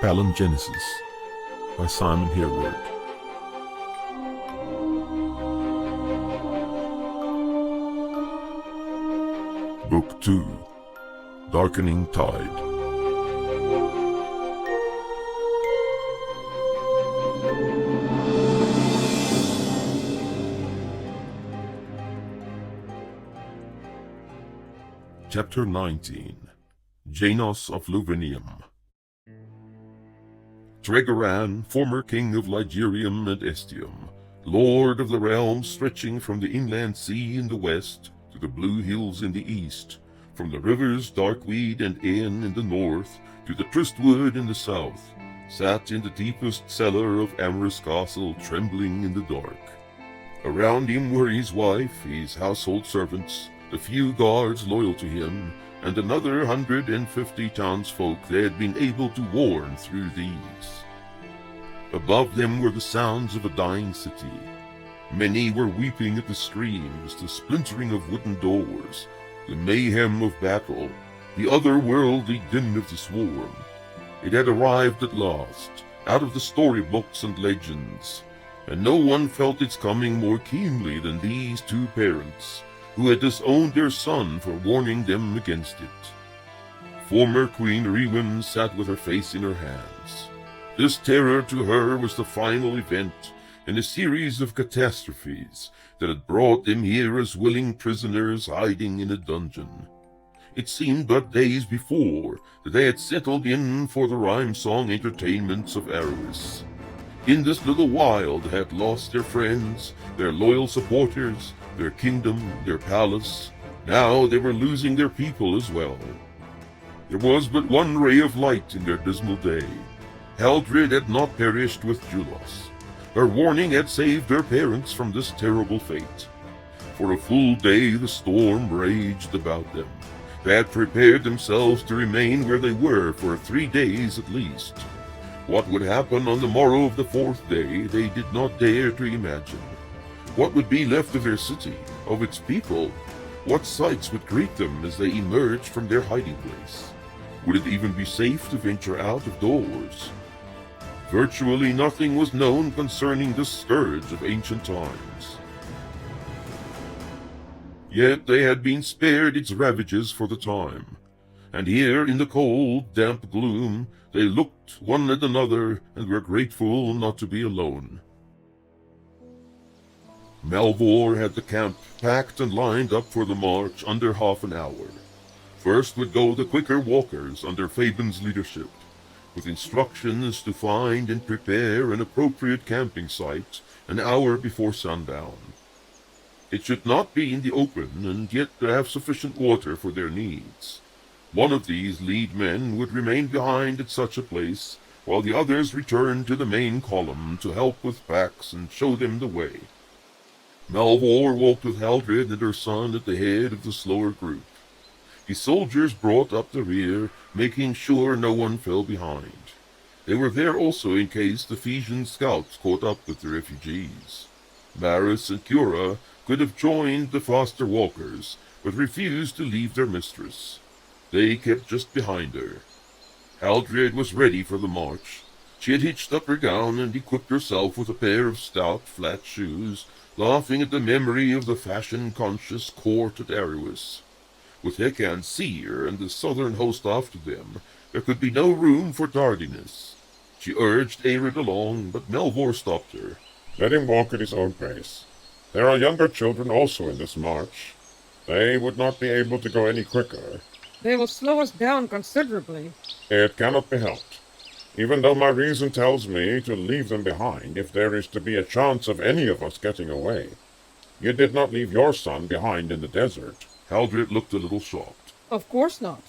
Palingenesis by Simon Hereward. Book 2, Darkening Tide. Chapter 19, Janos of Lovinium. Tregoran, former king of Ligurium and Estium, lord of the realms stretching from the inland sea in the west to the blue hills in the east, from the rivers Darkweed and Ain in the north to the Tristwood in the south, sat in the deepest cellar of Amorous Castle, trembling in the dark. Around him were his wife, his household servants, the few guards loyal to him, and another 150 townsfolk they had been able to warn through these. Above them were the sounds of a dying city. Many were weeping at the screams, the splintering of wooden doors, the mayhem of battle, the otherworldly din of the swarm. It had arrived at last, out of the storybooks and legends, and no one felt its coming more keenly than these two parents, who had disowned their son for warning them against it. Former Queen Rewin sat with her face in her hands. This terror to her was the final event in a series of catastrophes that had brought them here as willing prisoners hiding in a dungeon. It seemed but days before that they had settled in for the rhyme-song entertainments of Arois. In this little while they had lost their friends, their loyal supporters, their kingdom, their palace. Now they were losing their people as well. There was but one ray of light in their dismal day. Haldred had not perished with Janos. Her warning had saved her parents from this terrible fate. For a full day the storm raged about them. They had prepared themselves to remain where they were for 3 days at least. What would happen on the morrow of the 4th day they did not dare to imagine. What would be left of their city, of its people? What sights would greet them as they emerged from their hiding place? Would it even be safe to venture out of doors? Virtually nothing was known concerning this scourge of ancient times. Yet they had been spared its ravages for the time, and here in the cold, damp gloom they looked one at another and were grateful not to be alone. Malvor had the camp packed and lined up for the march under half an hour. First would go the quicker walkers under Fabian's leadership, with instructions to find and prepare an appropriate camping site an hour before sundown. It should not be in the open, and yet to have sufficient water for their needs. One of these lead men would remain behind at such a place, while the others returned to the main column to help with packs and show them the way. Malvor walked with Haldred and her son at the head of the slower group. His soldiers brought up the rear, making sure no one fell behind. They were there also in case the Ephesian scouts caught up with the refugees. Maris and Cura could have joined the faster walkers, but refused to leave their mistress. They kept just behind her. Haldred was ready for the march. She had hitched up her gown and equipped herself with a pair of stout, flat shoes, laughing at the memory of the fashion-conscious court at Arois. With Hekan Seer and the southern host after them, there could be no room for tardiness. She urged Arid along, but Malvor stopped her. Let him walk at his own pace. There are younger children also in this march. They would not be able to go any quicker. They will slow us down considerably. It cannot be helped. Even though my reason tells me to leave them behind if there is to be a chance of any of us getting away. You did not leave your son behind in the desert. Haldred looked a little shocked. Of course not.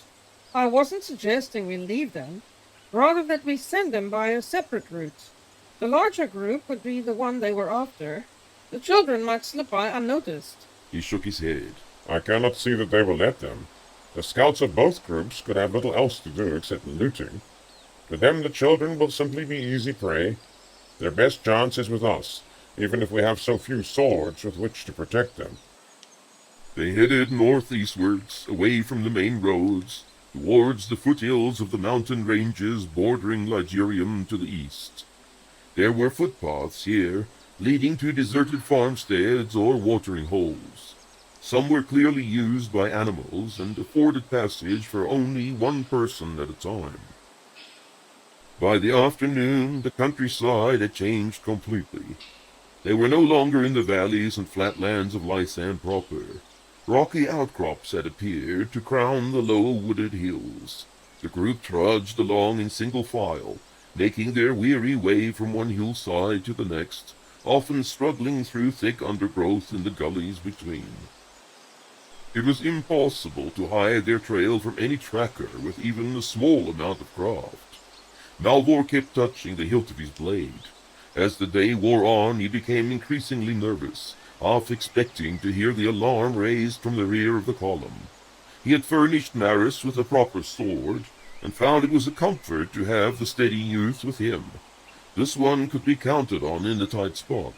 I wasn't suggesting we leave them. Rather that we send them by a separate route. The larger group would be the one they were after. The children might slip by unnoticed. He shook his head. I cannot see that they will let them. The scouts of both groups could have little else to do except looting. To them the children will simply be easy prey. Their best chance is with us, even if we have so few swords with which to protect them. They headed northeastwards, away from the main roads, towards the foothills of the mountain ranges bordering Ligurium to the east. There were footpaths here, leading to deserted farmsteads or watering holes. Some were clearly used by animals and afforded passage for only one person at a time. By the afternoon, the countryside had changed completely. They were no longer in the valleys and flatlands of Lysan proper. Rocky outcrops had appeared to crown the low wooded hills. The group trudged along in single file, making their weary way from one hillside to the next, often struggling through thick undergrowth in the gullies between. It was impossible to hide their trail from any tracker with even a small amount of craft. Malvor kept touching the hilt of his blade. As the day wore on, he became increasingly nervous, half expecting to hear the alarm raised from the rear of the column. He had furnished Maris with a proper sword, and found it was a comfort to have the steady youth with him. This one could be counted on in a tight spot.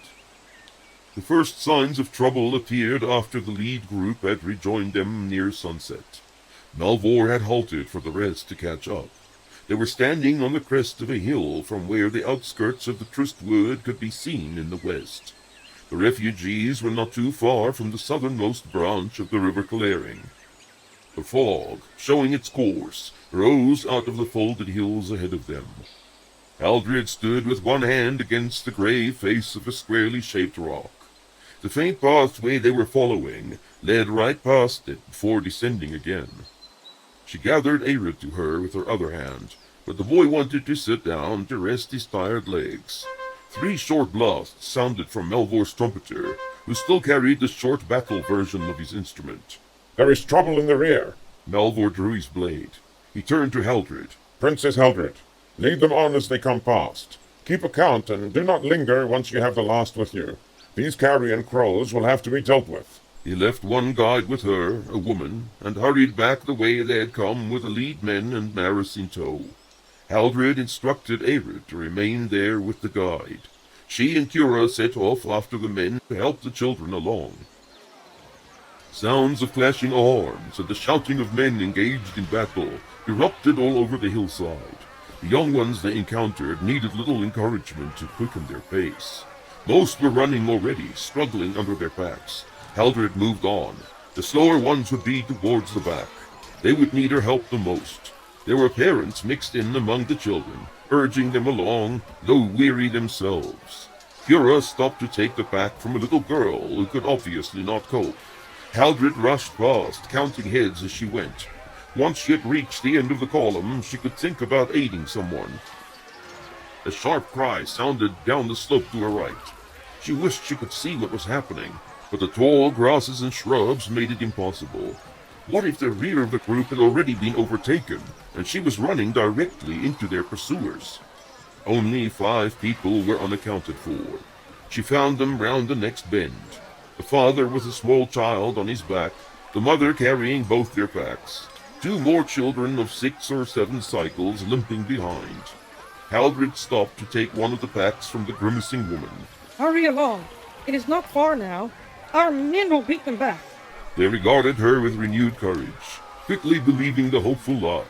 The first signs of trouble appeared after the lead group had rejoined them near sunset. Malvor had halted for the rest to catch up. They were standing on the crest of a hill from where the outskirts of the Tryst Wood could be seen in the west. The refugees were not too far from the southernmost branch of the river Clearing. The fog, showing its course, rose out of the folded hills ahead of them. Haldred stood with one hand against the gray face of a squarely shaped rock. The faint pathway they were following led right past it before descending again. She gathered Arid to her with her other hand, but the boy wanted to sit down to rest his tired legs. 3 short blasts sounded from Malvor's trumpeter, who still carried the short battle version of his instrument. There is trouble in the rear. Malvor drew his blade. He turned to Haldred. Princess Haldred, lead them on as they come past. Keep account, and do not linger once you have the last with you. These carrion crows will have to be dealt with. He left one guide with her, a woman, and hurried back the way they had come with the lead men and Maris in tow. Haldred instructed Arid to remain there with the guide. She and Cura set off after the men to help the children along. Sounds of clashing arms and the shouting of men engaged in battle erupted all over the hillside. The young ones they encountered needed little encouragement to quicken their pace. Most were running already, struggling under their packs. Haldred moved on. The slower ones would be towards the back. They would need her help the most. There were parents mixed in among the children, urging them along, though weary themselves. Cura stopped to take the pack from a little girl who could obviously not cope. Haldred rushed past, counting heads as she went. Once she had reached the end of the column, she could think about aiding someone. A sharp cry sounded down the slope to her right. She wished she could see what was happening, but the tall grasses and shrubs made it impossible. What if the rear of the group had already been overtaken, and she was running directly into their pursuers? Only 5 people were unaccounted for. She found them round the next bend. The father with a small child on his back, the mother carrying both their packs. 2 more children of 6 or 7 cycles limping behind. Haldred stopped to take one of the packs from the grimacing woman. Hurry along. It is not far now. Our men will beat them back. They regarded her with renewed courage, quickly believing the hopeful lie.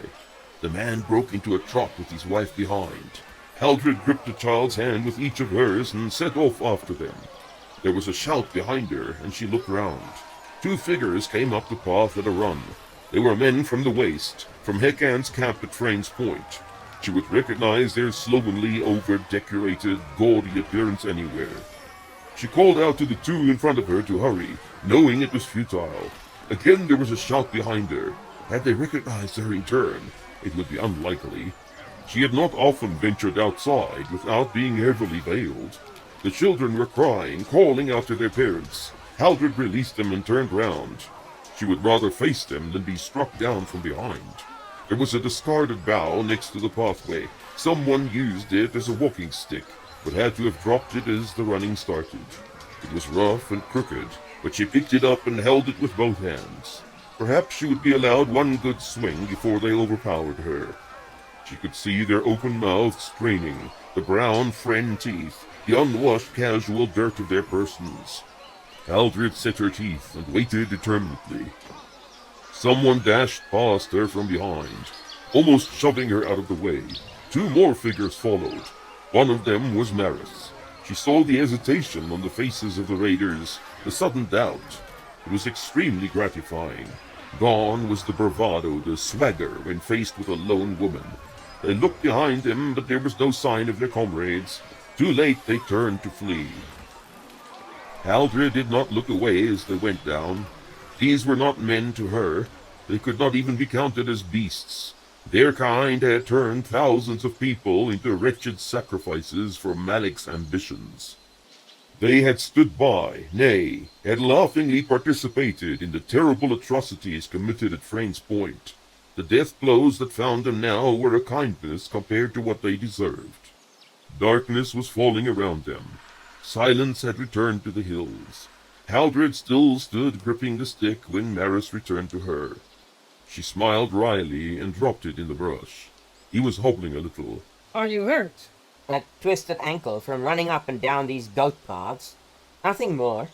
The man broke into a trot with his wife behind. Haldred gripped the child's hand with each of hers and set off after them. There was a shout behind her, and she looked round. 2 figures came up the path at a run. They were men from the waste, from Hekan's camp at Frane's Point. She would recognize their slovenly, over-decorated, gaudy appearance anywhere. She called out to the 2 in front of her to hurry, knowing it was futile. Again there was a shout behind her. Had they recognized her in turn, it would be unlikely. She had not often ventured outside without being heavily veiled. The children were crying, calling out to their parents. Haldred released them and turned round. She would rather face them than be struck down from behind. There was a discarded bough next to the pathway. Someone used it as a walking stick, but had to have dropped it as the running started. It was rough and crooked, but she picked it up and held it with both hands. Perhaps she would be allowed one good swing before they overpowered her. She could see their open mouths straining, the brown fen teeth, the unwashed casual dirt of their persons. Haldred set her teeth and waited determinedly. Someone dashed past her from behind, almost shoving her out of the way. Two more figures followed. One of them was Maris. She saw the hesitation on the faces of the raiders, the sudden doubt. It was extremely gratifying. Gone was the bravado, the swagger when faced with a lone woman. They looked behind them, but there was no sign of their comrades. Too late they turned to flee. Haldred did not look away as they went down. These were not men to her. They could not even be counted as beasts. Their kind had turned thousands of people into wretched sacrifices for Malik's ambitions. They had stood by, nay, had laughingly participated in the terrible atrocities committed at Frane's Point. The death blows that found them now were a kindness compared to what they deserved. Darkness was falling around them. Silence had returned to the hills. Haldred still stood gripping the stick when Maris returned to her. She smiled wryly and dropped it in the brush. He was hobbling a little. Are you hurt? A twisted ankle from running up and down these goat paths. Nothing more.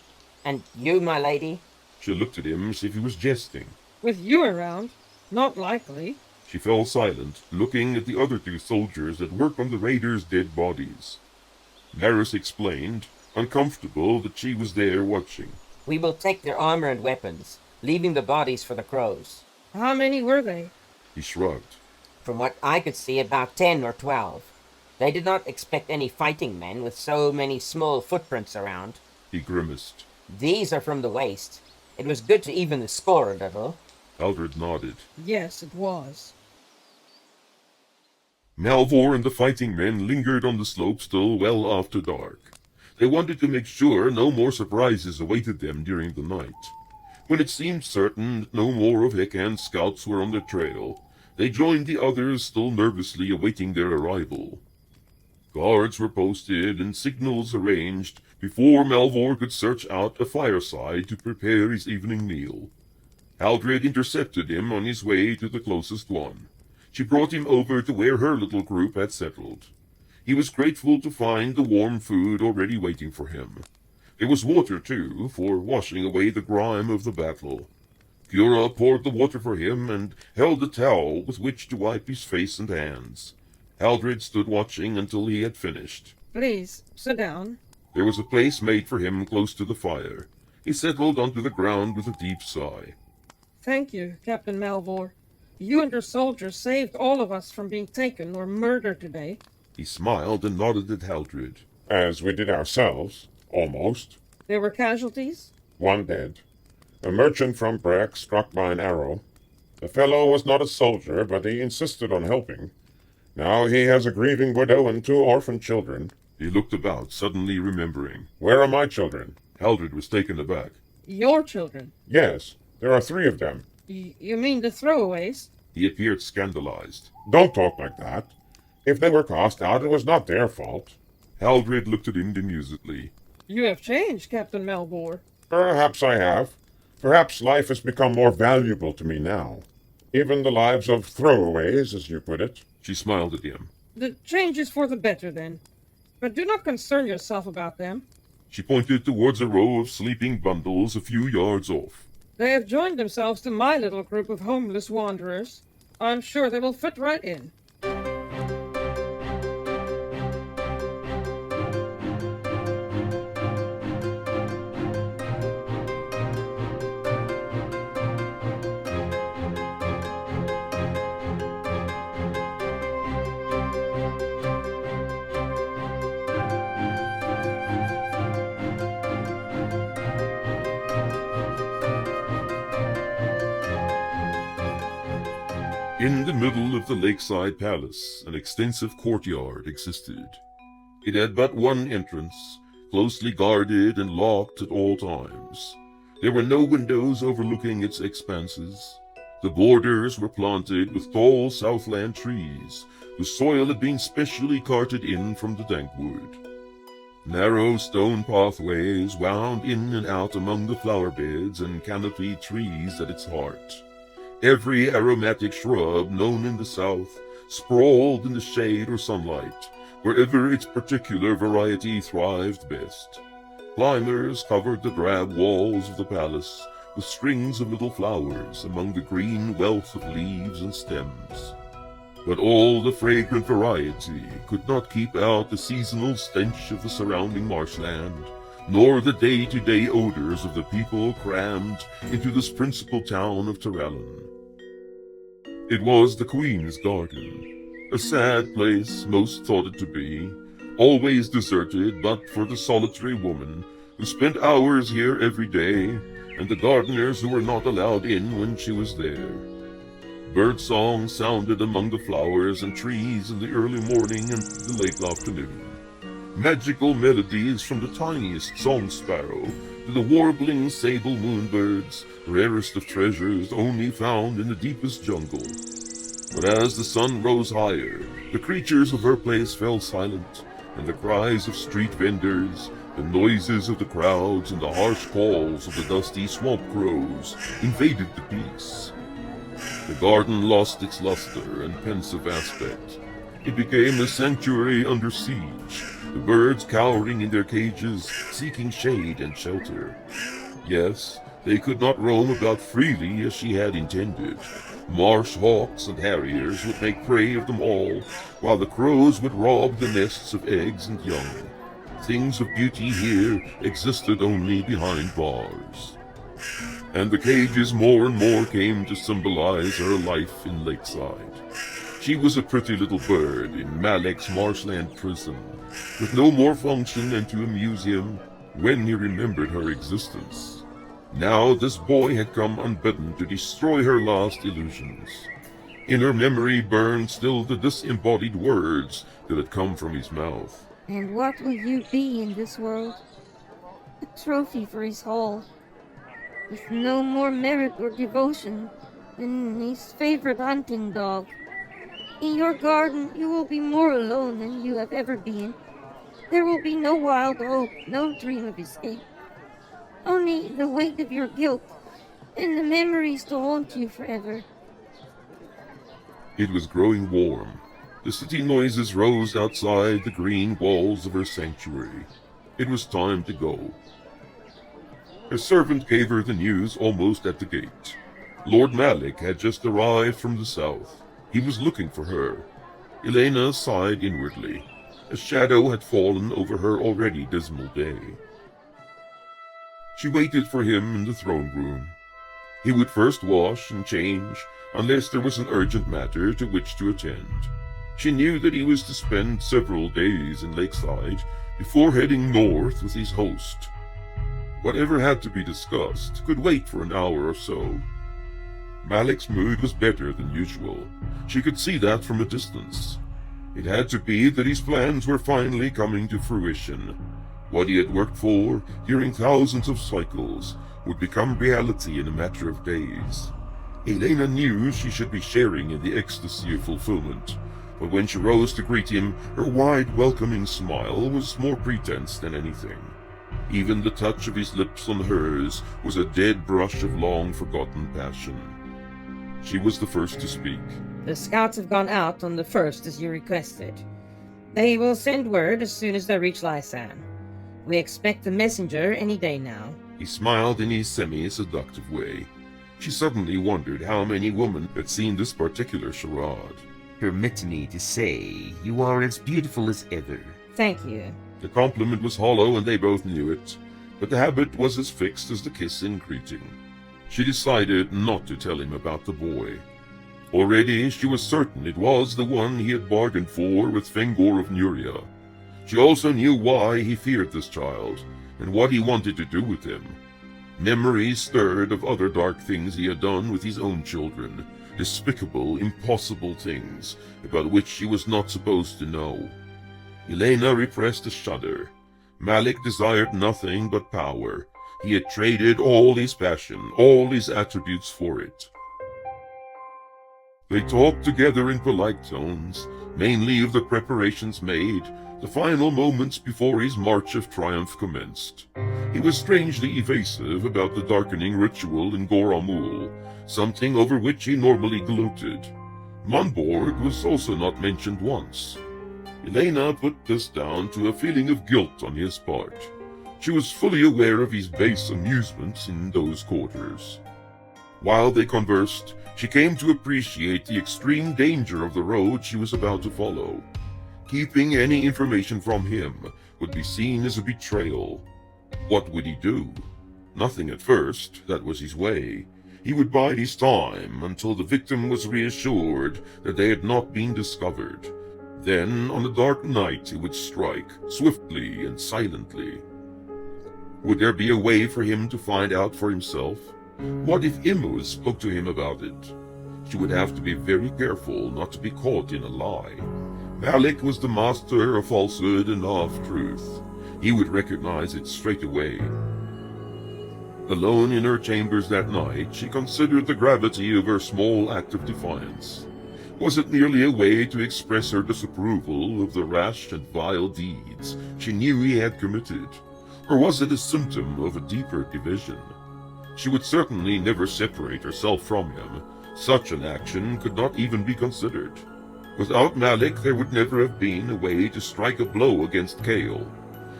And you, my lady? She looked at him as if he was jesting. With you around? Not likely. She fell silent, looking at the other two soldiers that worked on the raiders' dead bodies. Maris explained, uncomfortable that she was there watching. We will take their armor and weapons, leaving the bodies for the crows. How many were they? He shrugged. From what I could see, about 10 or 12. They did not expect any fighting men with so many small footprints around. He grimaced. These are from the waste. It was good to even the score a little. Haldred nodded. Yes, it was. Malvor and the fighting men lingered on the slope still well after dark. They wanted to make sure no more surprises awaited them during the night. When it seemed certain that no more of Hekan's scouts were on their trail, they joined the others still nervously awaiting their arrival. Guards were posted and signals arranged before Malvor could search out a fireside to prepare his evening meal. Haldred intercepted him on his way to the closest one. She brought him over to where her little group had settled. He was grateful to find the warm food already waiting for him. There was water, too, for washing away the grime of the battle. Cura poured the water for him and held a towel with which to wipe his face and hands. Haldred stood watching until he had finished. Please, sit down. There was a place made for him close to the fire. He settled onto the ground with a deep sigh. Thank you, Captain Malvor. You and your soldiers saved all of us from being taken or murdered today. He smiled and nodded at Haldred. As we did ourselves, almost. There were casualties? One dead. A merchant from Breck struck by an arrow. The fellow was not a soldier, but he insisted on helping. Now he has a grieving widow and 2 orphan children. He looked about, suddenly remembering. Where are my children? Haldred was taken aback. Your children? Yes, there are 3 of them. You mean the throwaways? He appeared scandalized. Don't talk like that. If they were cast out, it was not their fault. Haldred looked at him amusedly. You have changed, Captain Malvor. Perhaps I have. Perhaps life has become more valuable to me now. Even the lives of throwaways, as you put it. She smiled at him. The change is for the better, then. But do not concern yourself about them. She pointed towards a row of sleeping bundles a few yards off. They have joined themselves to my little group of homeless wanderers. I'm sure they will fit right in. In the middle of the lakeside palace, an extensive courtyard existed. It had but one entrance, closely guarded and locked at all times. There were no windows overlooking its expanses. The borders were planted with tall southland trees, whose soil had been specially carted in from the dankwood. Narrow stone pathways wound in and out among the flower beds and canopied trees at its heart. Every aromatic shrub known in the south sprawled in the shade or sunlight, wherever its particular variety thrived best. Climbers covered the drab walls of the palace with strings of little flowers among the green wealth of leaves and stems. But all the fragrant variety could not keep out the seasonal stench of the surrounding marshland, nor the day-to-day odors of the people crammed into this principal town of Tirallen. It was the Queen's Garden, a sad place most thought it to be, always deserted but for the solitary woman who spent hours here every day, and the gardeners who were not allowed in when she was there. Birdsong sounded among the flowers and trees in the early morning and the late afternoon. Magical melodies from the tiniest song sparrow to the warbling sable moonbirds, rarest of treasures only found in the deepest jungle. But as the sun rose higher, the creatures of her place fell silent, and the cries of street vendors, the noises of the crowds, and the harsh calls of the dusty swamp crows invaded the peace. The garden lost its luster and pensive aspect. It became a sanctuary under siege, the birds cowering in their cages, seeking shade and shelter. Yes, they could not roam about freely as she had intended. Marsh hawks and harriers would make prey of them all, while the crows would rob the nests of eggs and young. Things of beauty here existed only behind bars. And the cages more and more came to symbolize her life in Lakeside. She was a pretty little bird in Malek's marshland prison, with no more function than to amuse him when he remembered her existence. Now this boy had come unbidden to destroy her last illusions. In her memory burned still the disembodied words that had come from his mouth. And what will you be in this world? A trophy for his hall, with no more merit or devotion than his favorite hunting dog. In your garden you will be more alone than you have ever been. There will be no wild hope, no dream of escape. Only the weight of your guilt and the memories to haunt you forever. It was growing warm. The city noises rose outside the green walls of her sanctuary. It was time to go. Her servant gave her the news almost at the gate. Lord Malek had just arrived from the south. He was looking for her. Elena sighed inwardly. A shadow had fallen over her already dismal day. She waited for him in the throne room. He would first wash and change, unless there was an urgent matter to which to attend. She knew that he was to spend several days in Lakeside before heading north with his host. Whatever had to be discussed could wait for an hour or so. Malek's mood was better than usual. She could see that from a distance. It had to be that his plans were finally coming to fruition. What he had worked for during thousands of cycles would become reality in a matter of days. Elena knew she should be sharing in the ecstasy of fulfillment, but when she rose to greet him, her wide, welcoming smile was more pretense than anything. Even the touch of his lips on hers was a dead brush of long-forgotten passion. She was the first to speak. The scouts have gone out on the first as you requested. They will send word as soon as they reach Lysan. We expect the messenger any day now. He smiled in his semi-seductive way. She suddenly wondered how many women had seen this particular charade. Permit me to say, you are as beautiful as ever. Thank you. The compliment was hollow and they both knew it, but the habit was as fixed as the kiss in greeting. She decided not to tell him about the boy. Already she was certain it was the one he had bargained for with Fengor of Nuria. She also knew why he feared this child, and what he wanted to do with him. Memories stirred of other dark things he had done with his own children, despicable, impossible things about which she was not supposed to know. Elena repressed a shudder. Malek desired nothing but power. He had traded all his passion, all his attributes for it. They talked together in polite tones, mainly of the preparations made, the final moments before his march of triumph commenced. He was strangely evasive about the darkening ritual in Goramul, something over which he normally gloated. Monborg was also not mentioned once. Elena put this down to a feeling of guilt on his part. She was fully aware of his base amusements in those quarters. While they conversed, she came to appreciate the extreme danger of the road she was about to follow. Keeping any information from him would be seen as a betrayal. What would he do? Nothing at first, that was his way. He would bide his time until the victim was reassured that they had not been discovered. Then, on a dark night, he would strike, swiftly and silently. Would there be a way for him to find out for himself? What if Imuz spoke to him about it? She would have to be very careful not to be caught in a lie. Malik was the master of falsehood and of truth. He would recognize it straight away. Alone in her chambers that night, she considered the gravity of her small act of defiance. Was it merely a way to express her disapproval of the rash and vile deeds she knew he had committed? Or was it a symptom of a deeper division? She would certainly never separate herself from him. Such an action could not even be considered. Without Malik, there would never have been a way to strike a blow against Kale.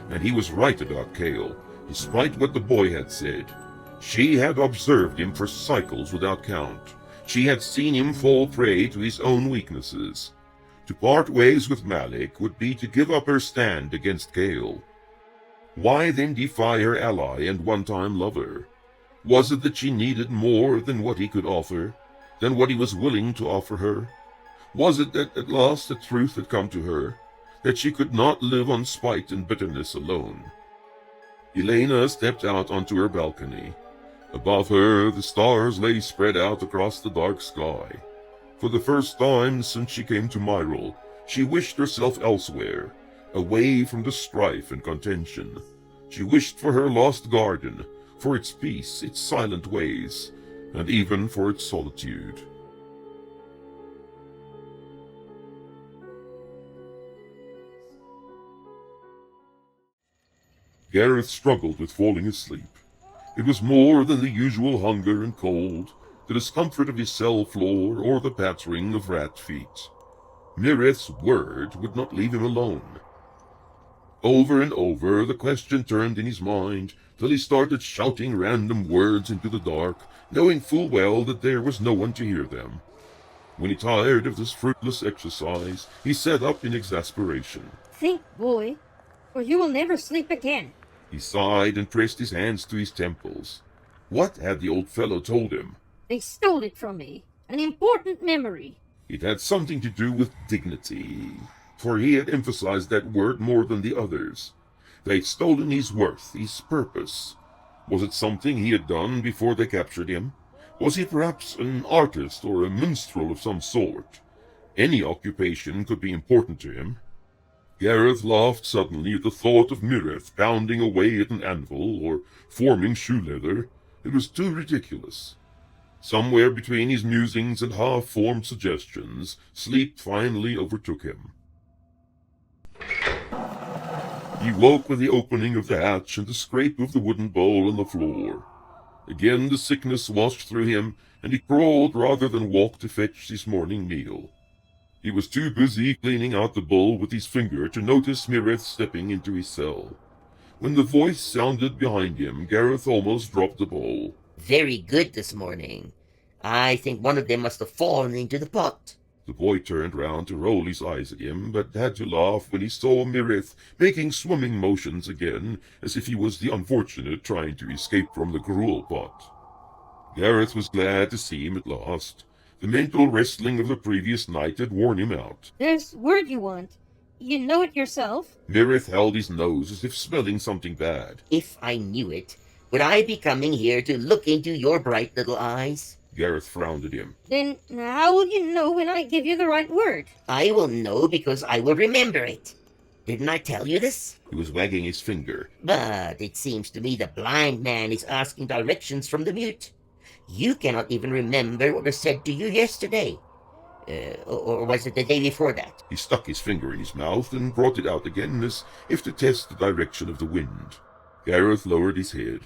And he was right about Kale, despite what the boy had said. She had observed him for cycles without count. She had seen him fall prey to his own weaknesses. To part ways with Malik would be to give up her stand against Kale. Why then defy her ally and one-time lover? Was it that she needed more than what he could offer, than what he was willing to offer her? Was it that at last the truth had come to her, that she could not live on spite and bitterness alone? Elena stepped out onto her balcony. Above her, the stars lay spread out across the dark sky. For the first time since she came to Myril, she wished herself elsewhere, away from the strife and contention. She wished for her lost garden, for its peace, its silent ways, and even for its solitude. Gareth struggled with falling asleep. It was more than the usual hunger and cold, the discomfort of his cell floor, or the pattering of rat feet. Mireth's word would not leave him alone. Over and over the question turned in his mind, till he started shouting random words into the dark, knowing full well that there was no one to hear them. When he tired of this fruitless exercise, he sat up in exasperation. Think, boy, or you will never sleep again. He sighed and pressed his hands to his temples. What had the old fellow told him? They stole it from me. An important memory. It had something to do with dignity, for he had emphasized that word more than the others. They'd stolen his worth, his purpose. Was it something he had done before they captured him? Was he perhaps an artist or a minstrel of some sort? Any occupation could be important to him. Gareth laughed suddenly at the thought of Mireth pounding away at an anvil or forming shoe leather. It was too ridiculous. Somewhere between his musings and half-formed suggestions, sleep finally overtook him. He woke with the opening of the hatch and the scrape of the wooden bowl on the floor. Again the sickness washed through him, and he crawled rather than walked to fetch his morning meal. He was too busy cleaning out the bowl with his finger to notice Mireth stepping into his cell. When the voice sounded behind him, Gareth almost dropped the bowl. Very good this morning. I think one of them must have fallen into the pot. The boy turned round to roll his eyes at him, but had to laugh when he saw Mireth making swimming motions again, as if he was the unfortunate trying to escape from the gruel pot. Gareth was glad to see him at last. The mental wrestling of the previous night had worn him out. There's word you want. You know it yourself. Mireth held his nose as if smelling something bad. If I knew it, would I be coming here to look into your bright little eyes? Gareth frowned at him. Then how will you know when I give you the right word? I will know because I will remember it. Didn't I tell you this? He was wagging his finger. But it seems to me the blind man is asking directions from the mute. You cannot even remember what was said to you yesterday. Or was it the day before that? He stuck his finger in his mouth and brought it out again as if to test the direction of the wind. Gareth lowered his head.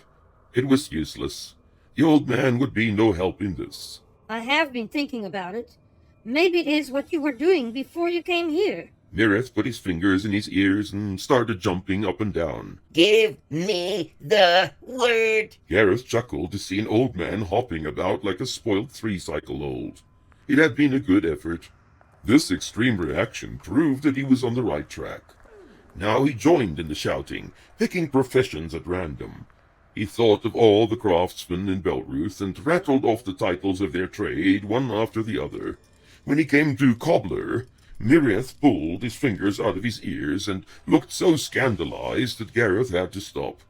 It was useless. The old man would be no help in this. I have been thinking about it. Maybe it is what you were doing before you came here. Mireth put his fingers in his ears and started jumping up and down. Give me the word. Gareth chuckled to see an old man hopping about like a spoilt 3-cycle-old. It had been a good effort. This extreme reaction proved that he was on the right track. Now he joined in the shouting, picking professions at random. He thought of all the craftsmen in Belruth and rattled off the titles of their trade one after the other. When he came to cobbler, Mireth pulled his fingers out of his ears and looked so scandalized that Gareth had to stop.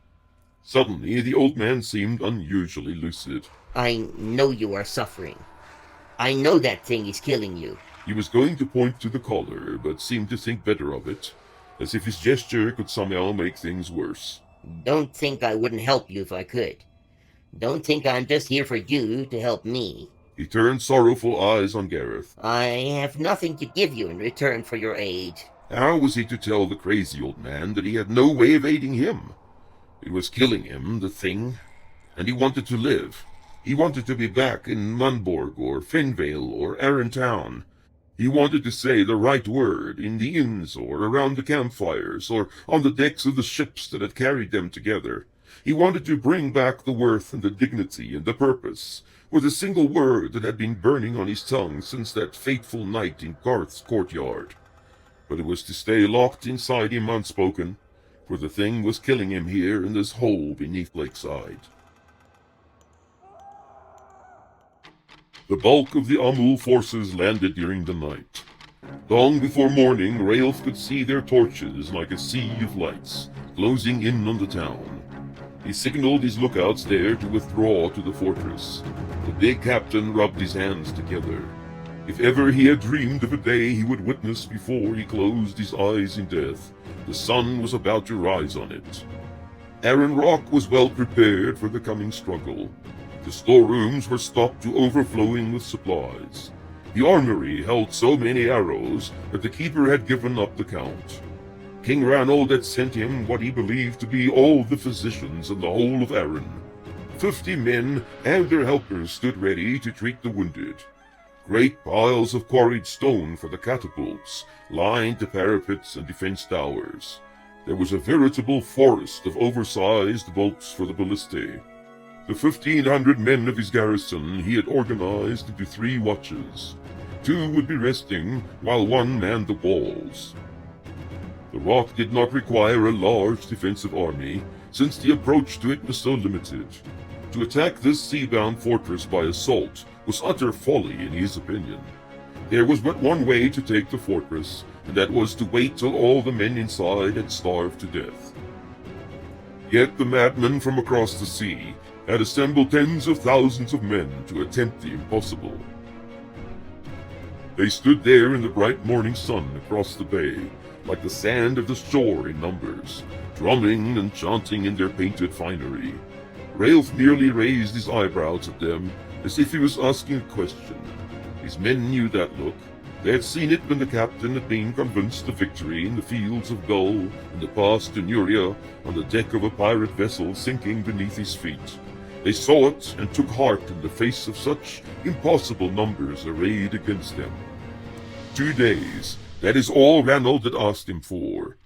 Suddenly the old man seemed unusually lucid. I know you are suffering. I know that thing is killing you. He was going to point to the collar, but seemed to think better of it, as if his gesture could somehow make things worse. Don't think I wouldn't help you if I could. Don't think I'm just here for you to help me. He turned sorrowful eyes on Gareth. I have nothing to give you in return for your aid. How was he to tell the crazy old man that he had no way of aiding him? It was killing him, the thing, and he wanted to live. He wanted to be back in Munborg or Fenvale or Arryn Town. He wanted to say the right word in the inns or around the campfires or on the decks of the ships that had carried them together. He wanted to bring back the worth and the dignity and the purpose, with a single word that had been burning on his tongue since that fateful night in Garth's courtyard. But it was to stay locked inside him unspoken, for the thing was killing him here in this hole beneath Lakeside. The bulk of the Amul forces landed during the night. Long before morning, Raelf could see their torches like a sea of lights, closing in on the town. He signaled his lookouts there to withdraw to the fortress. The big captain rubbed his hands together. If ever he had dreamed of a day he would witness before he closed his eyes in death, the sun was about to rise on it. Arryn Rock was well prepared for the coming struggle. The storerooms were stocked to overflowing with supplies. The armory held so many arrows that the keeper had given up the count. King Ranald had sent him what he believed to be all the physicians in the whole of Arryn. 50 men and their helpers stood ready to treat the wounded. Great piles of quarried stone for the catapults lined the parapets and defense towers. There was a veritable forest of oversized bolts for the ballistae. The 1,500 men of his garrison he had organized into 3 watches. 2 would be resting, while 1 manned the walls. The rock did not require a large defensive army, since the approach to it was so limited. To attack this sea-bound fortress by assault was utter folly in his opinion. There was but one way to take the fortress, and that was to wait till all the men inside had starved to death. Yet the madmen from across the sea had assembled tens of thousands of men to attempt the impossible. They stood there in the bright morning sun across the bay, like the sand of the shore in numbers, drumming and chanting in their painted finery. Raelf merely raised his eyebrows at them, as if he was asking a question. His men knew that look. They had seen it when the captain had been convinced of victory in the fields of Gull, in the pass to Nuria, on the deck of a pirate vessel sinking beneath his feet. They saw it and took heart in the face of such impossible numbers arrayed against them. 2 days. That is all Ranald had asked him for.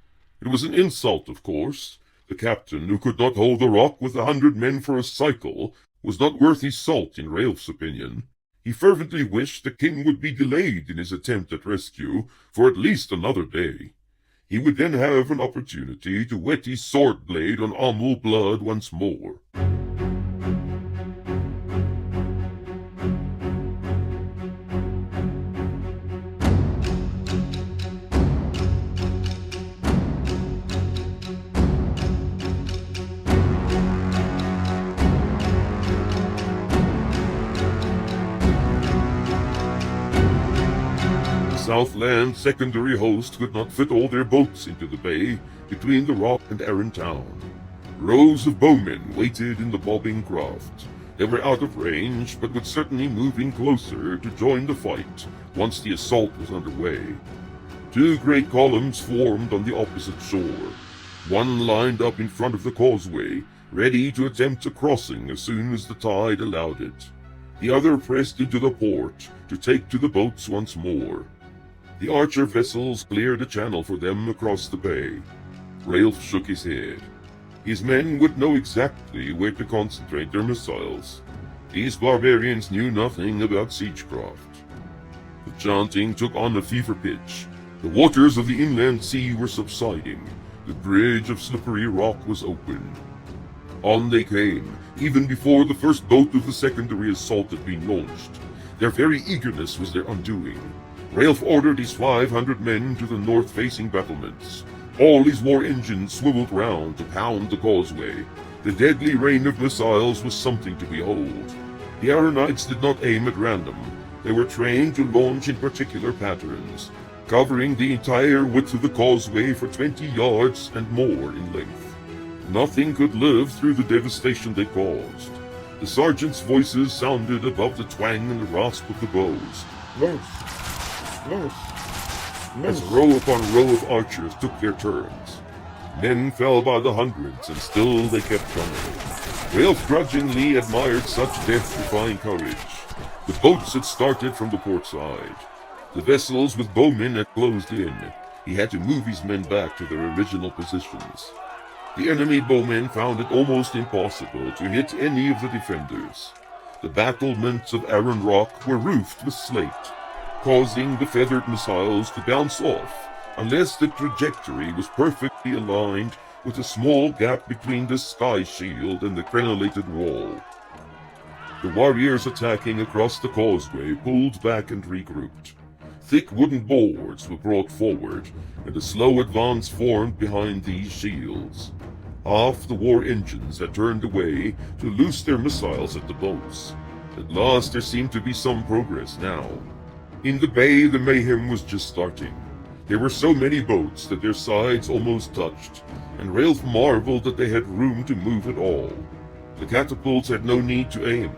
It was an insult, of course. The captain, who could not hold the rock with 100 men for a cycle, was not worth his salt in Raelf's opinion. He fervently wished the king would be delayed in his attempt at rescue for at least another day. He would then have an opportunity to wet his sword blade on Amul blood once more. Southland secondary host could not fit all their boats into the bay between the rock and Arryn Town. Rows of bowmen waited in the bobbing craft. They were out of range, but would certainly move in closer to join the fight once the assault was underway. 2 great columns formed on the opposite shore. One lined up in front of the causeway, ready to attempt a crossing as soon as the tide allowed it. The other pressed into the port to take to the boats once more. The archer vessels cleared a channel for them across the bay. Railf shook his head. His men would know exactly where to concentrate their missiles. These barbarians knew nothing about siegecraft. The chanting took on a fever pitch. The waters of the inland sea were subsiding. The bridge of slippery rock was open. On they came, even before the first boat of the secondary assault had been launched. Their very eagerness was their undoing. Railf ordered his 500 men to the north-facing battlements. All his war engines swiveled round to pound the causeway. The deadly rain of missiles was something to behold. The Aaronites did not aim at random. They were trained to launch in particular patterns, covering the entire width of the causeway for 20 yards and more in length. Nothing could live through the devastation they caused. The sergeants' voices sounded above the twang and the rasp of the bows. Loose. As row upon row of archers took their turns. Men fell by the hundreds, and still they kept coming. Railf grudgingly admired such death-defying courage. The boats had started from the port side. The vessels with bowmen had closed in. He had to move his men back to their original positions. The enemy bowmen found it almost impossible to hit any of the defenders. The battlements of Aran Rock were roofed with slate, causing the feathered missiles to bounce off unless the trajectory was perfectly aligned with a small gap between the sky shield and the crenellated wall. The warriors attacking across the causeway pulled back and regrouped. Thick wooden boards were brought forward, and a slow advance formed behind these shields. Half the war engines had turned away to loose their missiles at the boats. At last there seemed to be some progress now. In the bay, the mayhem was just starting. There were so many boats that their sides almost touched, and Railf marveled that they had room to move at all. The catapults had no need to aim.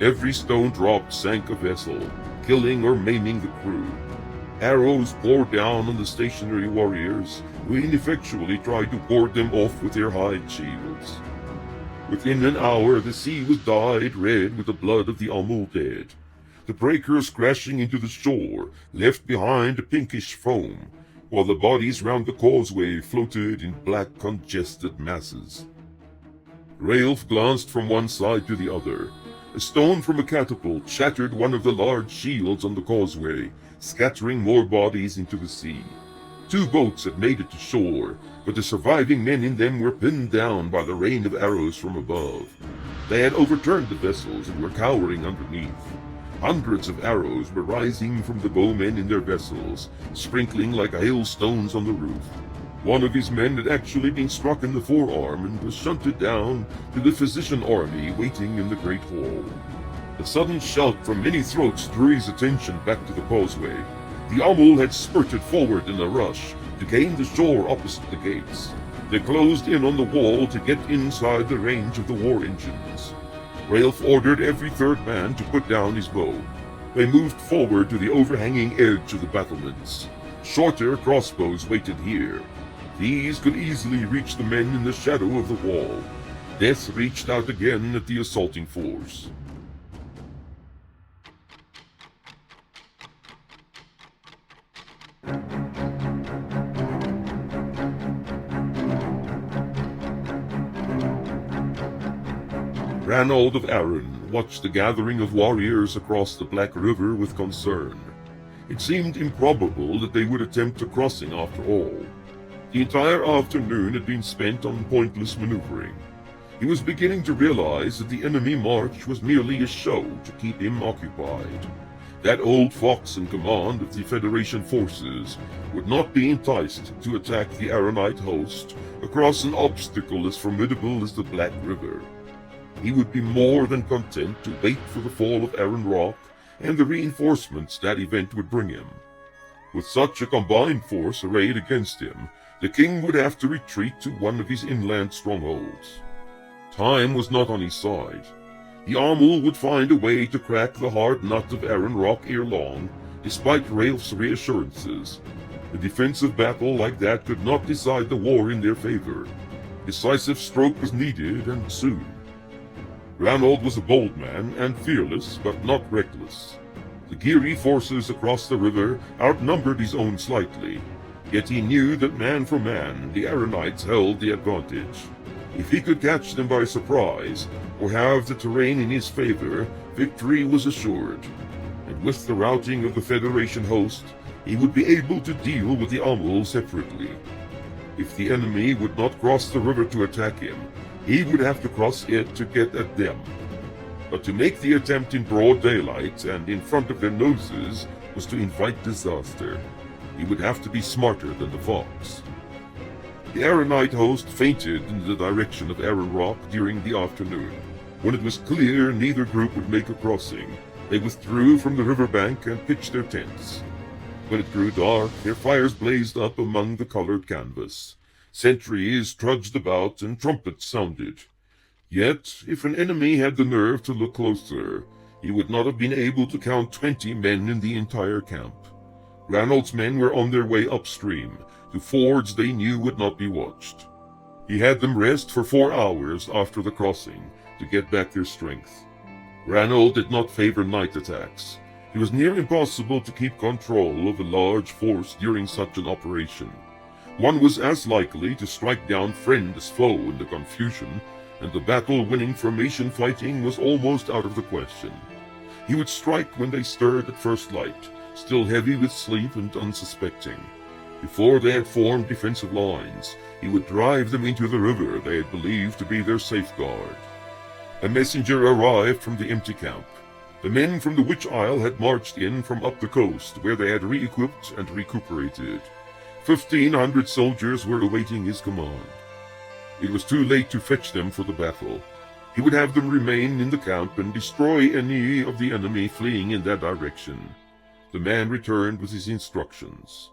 Every stone dropped sank a vessel, killing or maiming the crew. Arrows poured down on the stationary warriors, who ineffectually tried to ward them off with their hide shields. Within an hour, the sea was dyed red with the blood of the Amul dead. The breakers crashing into the shore left behind a pinkish foam, while the bodies round the causeway floated in black congested masses. Railf glanced from one side to the other. A stone from a catapult shattered one of the large shields on the causeway, scattering more bodies into the sea. 2 boats had made it to shore, but the surviving men in them were pinned down by the rain of arrows from above. They had overturned the vessels and were cowering underneath. Hundreds of arrows were rising from the bowmen in their vessels, sprinkling like hailstones on the roof. One of his men had actually been struck in the forearm and was shunted down to the physician army waiting in the great hall. A sudden shout from many throats drew his attention back to the causeway. The Amul had spurted forward in a rush to gain the shore opposite the gates. They closed in on the wall to get inside the range of the war engines. Railf ordered every third man to put down his bow. They moved forward to the overhanging edge of the battlements. Shorter crossbows waited here. These could easily reach the men in the shadow of the wall. Death reached out again at the assaulting force. Ranald of Aran watched the gathering of warriors across the Black River with concern. It seemed improbable that they would attempt a crossing after all. The entire afternoon had been spent on pointless maneuvering. He was beginning to realize that the enemy march was merely a show to keep him occupied. That old fox in command of the Federation forces would not be enticed to attack the Aranite host across an obstacle as formidable as the Black River. He would be more than content to wait for the fall of Aran Rock and the reinforcements that event would bring him. With such a combined force arrayed against him, the king would have to retreat to one of his inland strongholds. Time was not on his side. The Amul would find a way to crack the hard nut of Aran Rock ere long, despite Railf's reassurances. A defensive battle like that could not decide the war in their favor. Decisive stroke was needed, and soon. Ranald was a bold man and fearless, but not reckless. The Geary forces across the river outnumbered his own slightly, yet he knew that man for man the Aaronites held the advantage. If he could catch them by surprise, or have the terrain in his favor, victory was assured. And with the routing of the Federation host, he would be able to deal with the Amul separately. If the enemy would not cross the river to attack him, he would have to cross it to get at them. But to make the attempt in broad daylight and in front of their noses was to invite disaster. He would have to be smarter than the fox. The Aaronite host feinted in the direction of Aaron Rock during the afternoon. When it was clear neither group would make a crossing, they withdrew from the riverbank and pitched their tents. When it grew dark, their fires blazed up among the colored canvas. Sentries trudged about and trumpets sounded. Yet, if an enemy had the nerve to look closer, he would not have been able to count 20 men in the entire camp. Ranald's men were on their way upstream, to fords they knew would not be watched. He had them rest for 4 hours after the crossing, to get back their strength. Ranald did not favor night attacks. It was near impossible to keep control of a large force during such an operation. One was as likely to strike down friend as foe in the confusion, and the battle-winning formation fighting was almost out of the question. He would strike when they stirred at first light, still heavy with sleep and unsuspecting. Before they had formed defensive lines, he would drive them into the river they had believed to be their safeguard. A messenger arrived from the empty camp. The men from the Witch Isle had marched in from up the coast, where they had re-equipped and recuperated. 1,500 soldiers were awaiting his command. It was too late to fetch them for the battle. He would have them remain in the camp and destroy any of the enemy fleeing in that direction. The man returned with his instructions.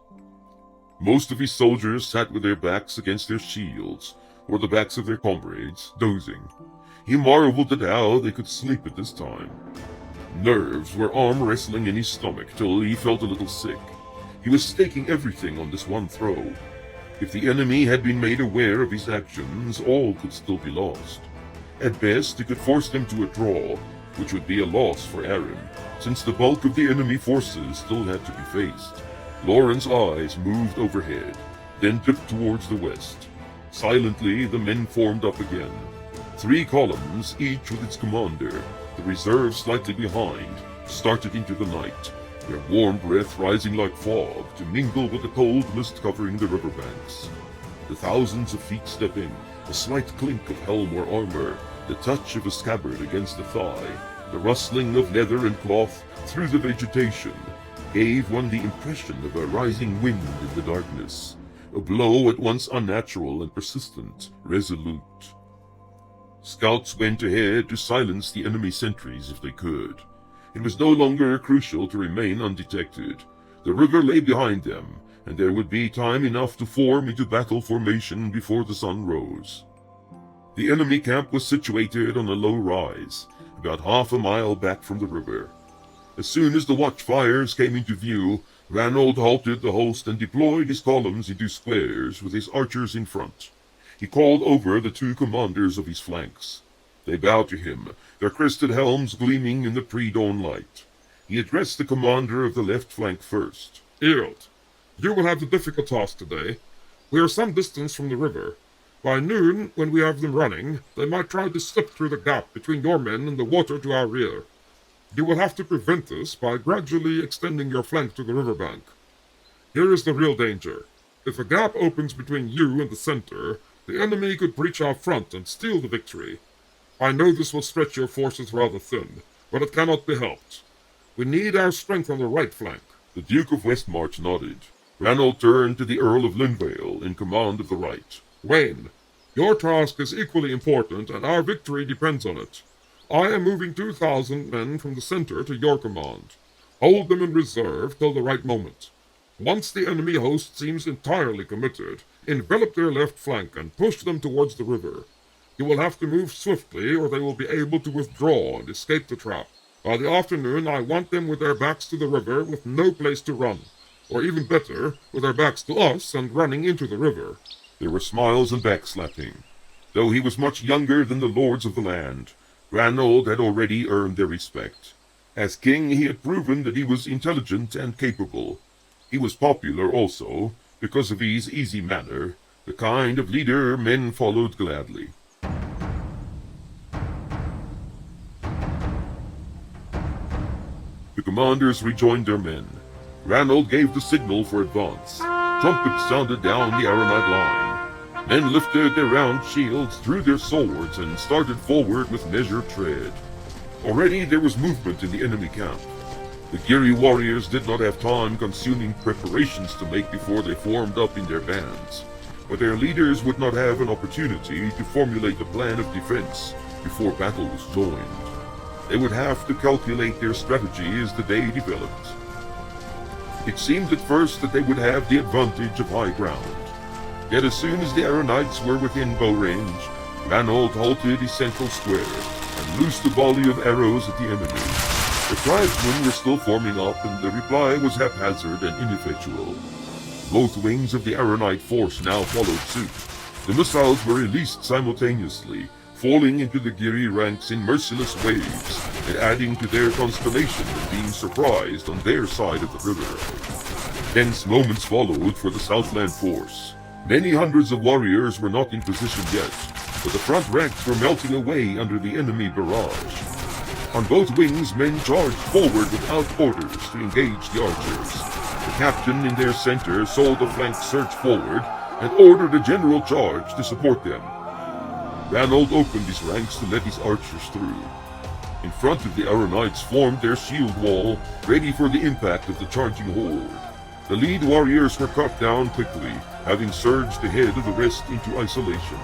Most of his soldiers sat with their backs against their shields, or the backs of their comrades, dozing. He marveled at how they could sleep at this time. Nerves were arm-wrestling in his stomach till he felt a little sick. He was staking everything on this one throw. If the enemy had been made aware of his actions, all could still be lost. At best, he could force them to a draw, which would be a loss for Aaron, since the bulk of the enemy forces still had to be faced. Lauren's eyes moved overhead, then dipped towards the west. Silently, the men formed up again. 3 columns, each with its commander, the reserve slightly behind, started into the night, their warm breath rising like fog to mingle with the cold mist covering the riverbanks. The thousands of feet stepping, a slight clink of helm or armor, the touch of a scabbard against the thigh, the rustling of leather and cloth through the vegetation, gave one the impression of a rising wind in the darkness, a blow at once unnatural and persistent, resolute. Scouts went ahead to silence the enemy sentries if they could. It was no longer crucial to remain undetected. The river lay behind them, and there would be time enough to form into battle formation before the sun rose. The enemy camp was situated on a low rise, about half a mile back from the river. As soon as the watchfires came into view, Ranald halted the host and deployed his columns into squares with his archers in front. He called over the 2 commanders of his flanks. They bowed to him, their crested helms gleaming in the pre-dawn light. He addressed the commander of the left flank first. Eald, you will have the difficult task today. We are some distance from the river. By noon, when we have them running, they might try to slip through the gap between your men and the water to our rear. You will have to prevent this by gradually extending your flank to the riverbank. Here is the real danger. If a gap opens between you and the center, the enemy could breach our front and steal the victory. I know this will stretch your forces rather thin, but it cannot be helped. We need our strength on the right flank. The Duke of Westmarch nodded. Ranald turned to the Earl of Linvale, in command of the right. Wayne, your task is equally important, and our victory depends on it. I am moving 2,000 men from the center to your command. Hold them in reserve till the right moment. Once the enemy host seems entirely committed, envelop their left flank and push them towards the river. You will have to move swiftly, or they will be able to withdraw and escape the trap. By the afternoon, I want them with their backs to the river with no place to run. Or even better, with their backs to us and running into the river. There were smiles and backslapping. Though he was much younger than the lords of the land, Ranald had already earned their respect. As king, he had proven that he was intelligent and capable. He was popular also, because of his easy manner, the kind of leader men followed gladly. The commanders rejoined their men. Ranald gave the signal for advance. Trumpets sounded down the Aronite line. Men lifted their round shields, drew their swords, and started forward with measured tread. Already there was movement in the enemy camp. The Giri warriors did not have time-consuming preparations to make before they formed up in their bands, but their leaders would not have an opportunity to formulate a plan of defense before battle was joined. They would have to calculate their strategy as the day developed. It seemed at first that they would have the advantage of high ground. Yet as soon as the Aronites were within bow range, Ranald halted his central square and loosed a volley of arrows at the enemy. The tribesmen were still forming up, and the reply was haphazard and ineffectual. Both wings of the Aronite force now followed suit. The missiles were released simultaneously, falling into the Giri ranks in merciless waves, and adding to their consternation at being surprised on their side of the river. Tense moments followed for the Southland force. Many hundreds of warriors were not in position yet, but the front ranks were melting away under the enemy barrage. On both wings, men charged forward without orders to engage the archers. The captain in their center saw the flanks surge forward and ordered a general charge to support them. Ranald opened his ranks to let his archers through. In front of the Aronites formed their shield wall, ready for the impact of the charging horde. The lead warriors were cut down quickly, having surged ahead of the rest into isolation.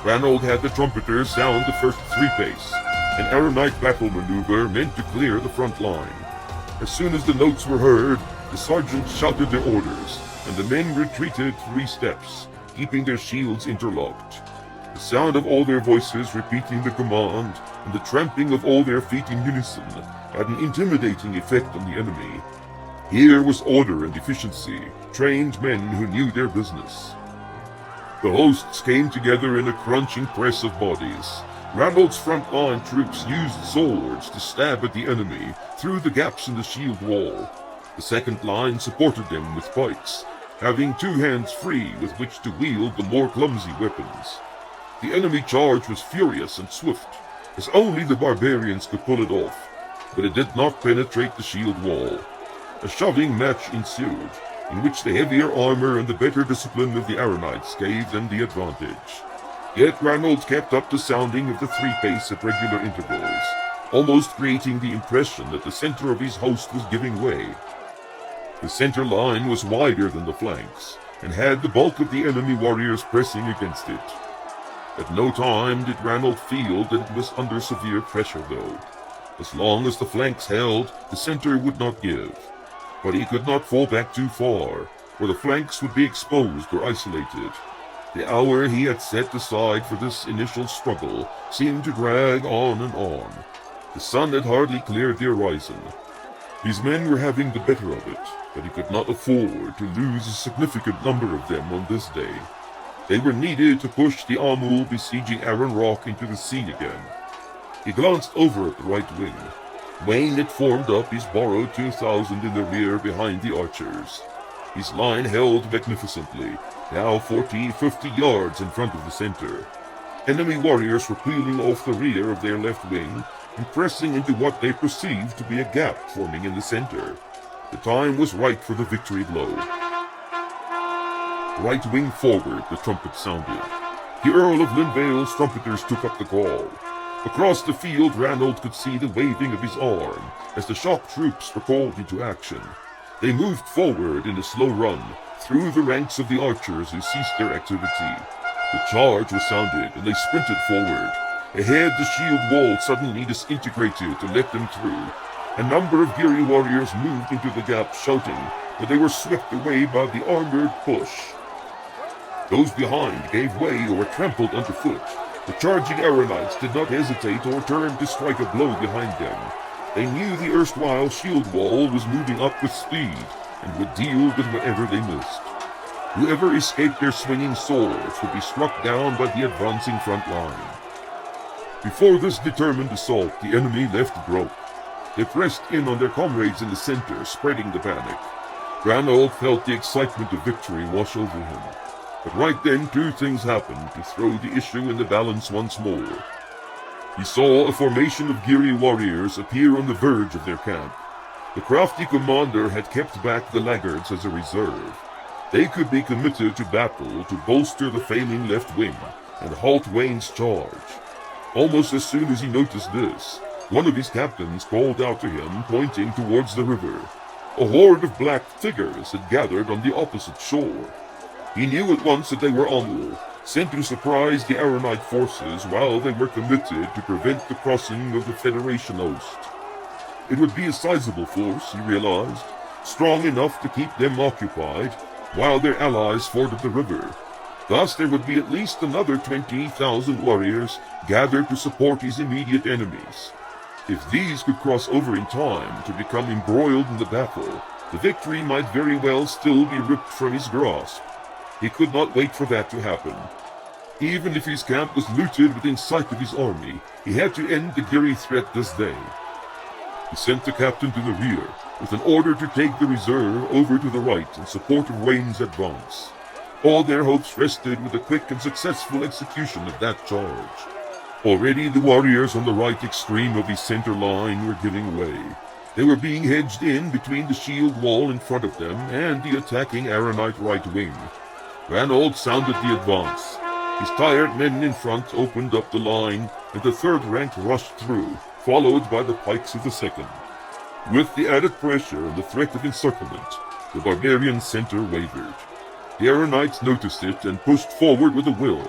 Ranald had the trumpeters sound the first three-pace, an Aronite battle maneuver meant to clear the front line. As soon as the notes were heard, the sergeants shouted their orders, and the men retreated 3 steps, keeping their shields interlocked. The sound of all their voices repeating the command, and the tramping of all their feet in unison, had an intimidating effect on the enemy. Here was order and efficiency, trained men who knew their business. The hosts came together in a crunching press of bodies. Ranald's front-line troops used swords to stab at the enemy through the gaps in the shield wall. The second line supported them with pikes, having 2 hands free with which to wield the more clumsy weapons. The enemy charge was furious and swift, as only the barbarians could pull it off, but it did not penetrate the shield wall. A shoving match ensued, in which the heavier armor and the better discipline of the Aronites gave them the advantage. Yet Ranald kept up the sounding of the 3-pace at regular intervals, almost creating the impression that the center of his host was giving way. The center line was wider than the flanks, and had the bulk of the enemy warriors pressing against it. At no time did Ranald feel that it was under severe pressure, though. As long as the flanks held, the center would not give. But he could not fall back too far, or the flanks would be exposed or isolated. The hour he had set aside for this initial struggle seemed to drag on and on. The sun had hardly cleared the horizon. His men were having the better of it, but he could not afford to lose a significant number of them on this day. They were needed to push the Amul besieging Aron Rock into the sea again. He glanced over at the right wing. Wayne had formed up his borrowed 2,000 in the rear behind the archers. His line held magnificently, now 40-50 yards in front of the center. Enemy warriors were peeling off the rear of their left wing and pressing into what they perceived to be a gap forming in the center. The time was right for the victory blow. Right wing forward, the trumpet sounded. The Earl of Linvale's trumpeters took up the call. Across the field, Ranald could see the waving of his arm as the shock troops were called into action. They moved forward in a slow run through the ranks of the archers who ceased their activity. The charge was sounded, and they sprinted forward. Ahead, the shield wall suddenly disintegrated to let them through. A number of Giri warriors moved into the gap shouting, but they were swept away by the armored push. Those behind gave way or were trampled underfoot. The charging Aronites did not hesitate or turn to strike a blow behind them. They knew the erstwhile shield wall was moving up with speed, and would deal with whatever they missed. Whoever escaped their swinging swords would be struck down by the advancing front line. Before this determined assault, the enemy left broke. They pressed in on their comrades in the center, spreading the panic. Ranald felt the excitement of victory wash over him. But right then, two things happened to throw the issue in the balance once more. He saw a formation of Giri warriors appear on the verge of their camp. The crafty commander had kept back the laggards as a reserve. They could be committed to battle to bolster the failing left wing and halt Wayne's charge. Almost as soon as he noticed this, one of his captains called out to him, pointing towards the river. A horde of black figures had gathered on the opposite shore. He knew at once that they were Amul, sent to surprise the Aranite forces while they were committed to prevent the crossing of the Federation host. It would be a sizable force, he realized, strong enough to keep them occupied, while their allies forded the river. Thus there would be at least another 20,000 warriors gathered to support his immediate enemies. If these could cross over in time to become embroiled in the battle, the victory might very well still be ripped from his grasp. He could not wait for that to happen. Even if his camp was looted within sight of his army, he had to end the Giri threat this day. He sent the captain to the rear, with an order to take the reserve over to the right in support of Wayne's advance. All their hopes rested with a quick and successful execution of that charge. Already the warriors on the right extreme of his center line were giving way. They were being hedged in between the shield wall in front of them and the attacking Aranite right wing. Ranald sounded the advance. His tired men in front opened up the line, and the third rank rushed through, followed by the pikes of the second. With the added pressure and the threat of encirclement, the barbarian center wavered. The Aranites noticed it and pushed forward with a will.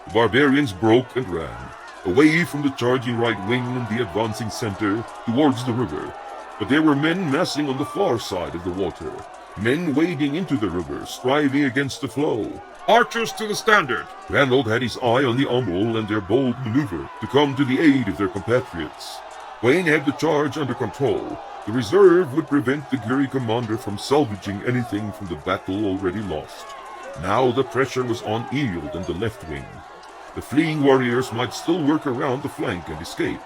The barbarians broke and ran, away from the charging right wing and the advancing center, towards the river. But there were men massing on the far side of the water, men wading into the river, striving against the flow. Archers to the standard! Ranald had his eye on the Amul and their bold maneuver to come to the aid of their compatriots. Wayne had the charge under control. The reserve would prevent the Giri commander from salvaging anything from the battle already lost. Now the pressure was on Eild and the left wing. The fleeing warriors might still work around the flank and escape.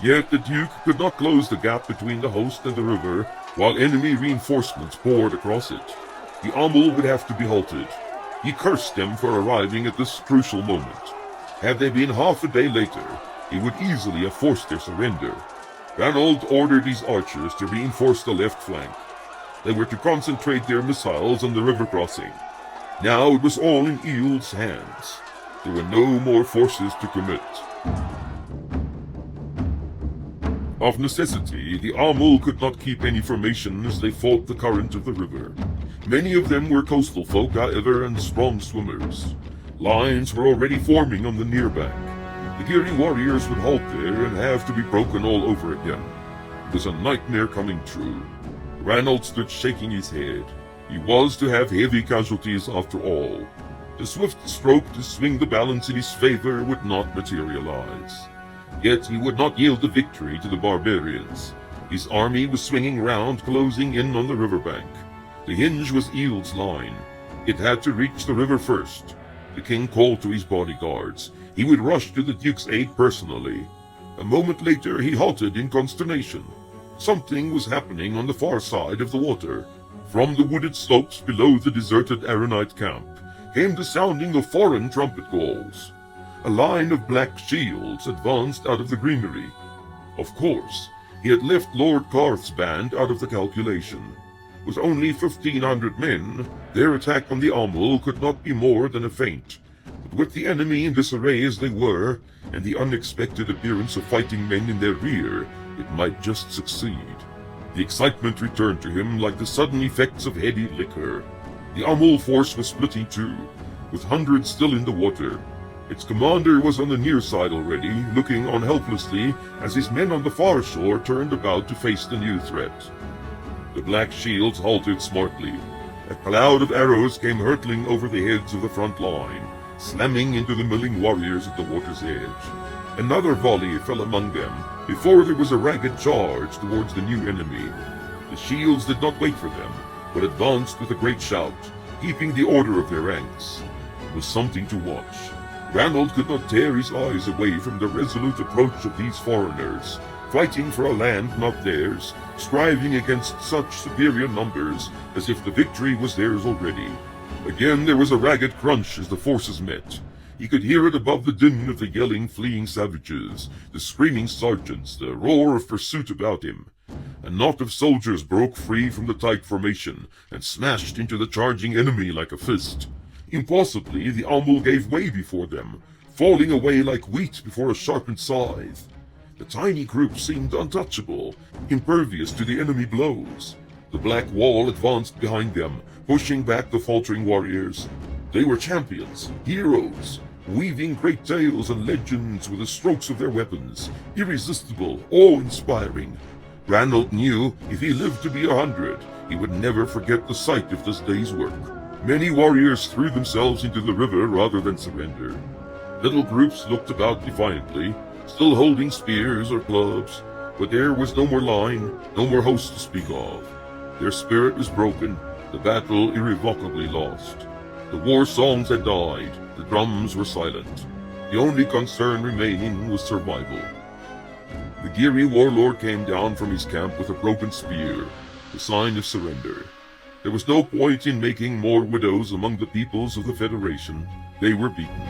Yet the Duke could not close the gap between the host and the river while enemy reinforcements poured across it. The Amul would have to be halted. He cursed them for arriving at this crucial moment. Had they been half a day later, he would easily have forced their surrender. Ranald ordered his archers to reinforce the left flank. They were to concentrate their missiles on the river crossing. Now it was all in Eild's hands. There were no more forces to commit. Of necessity, the Amul could not keep any formation as they fought the current of the river. Many of them were coastal folk, however, and strong swimmers. Lines were already forming on the near bank. The Giri warriors would halt there and have to be broken all over again. It was a nightmare coming true. Ranald stood shaking his head. He was to have heavy casualties after all. The swift stroke to swing the balance in his favor would not materialize. Yet he would not yield the victory to the barbarians. His army was swinging round, closing in on the riverbank. The hinge was Eild's line. It had to reach the river first. The king called to his bodyguards. He would rush to the Duke's aid personally. A moment later he halted in consternation. Something was happening on the far side of the water. From the wooded slopes below the deserted Aranite camp came the sounding of foreign trumpet calls. A line of black shields advanced out of the greenery. Of course, he had left Lord Karth's band out of the calculation. With only 1,500 men, their attack on the Amul could not be more than a feint. But with the enemy in disarray as they were, and the unexpected appearance of fighting men in their rear, it might just succeed. The excitement returned to him like the sudden effects of heady liquor. The Amul force was split in two, with hundreds still in the water. Its commander was on the near side already, looking on helplessly as his men on the far shore turned about to face the new threat. The black shields halted smartly. A cloud of arrows came hurtling over the heads of the front line, slamming into the milling warriors at the water's edge. Another volley fell among them, before there was a ragged charge towards the new enemy. The shields did not wait for them, but advanced with a great shout, keeping the order of their ranks. It was something to watch. Ranald could not tear his eyes away from the resolute approach of these foreigners, fighting for a land not theirs, striving against such superior numbers as if the victory was theirs already. Again there was a ragged crunch as the forces met. He could hear it above the din of the yelling, fleeing savages, the screaming sergeants, the roar of pursuit about him. A knot of soldiers broke free from the tight formation and smashed into the charging enemy like a fist. Impossibly, the Amul gave way before them, falling away like wheat before a sharpened scythe. The tiny group seemed untouchable, impervious to the enemy blows. The black wall advanced behind them, pushing back the faltering warriors. They were champions, heroes, weaving great tales and legends with the strokes of their weapons, irresistible, awe-inspiring. Ranald knew if he lived to be 100, he would never forget the sight of this day's work. Many warriors threw themselves into the river rather than surrender. Little groups looked about defiantly, still holding spears or clubs, but there was no more line, no more host to speak of. Their spirit was broken, the battle irrevocably lost. The war songs had died, the drums were silent. The only concern remaining was survival. The Giri warlord came down from his camp with a broken spear, the sign of surrender. There was no point in making more widows among the peoples of the Federation. They were beaten.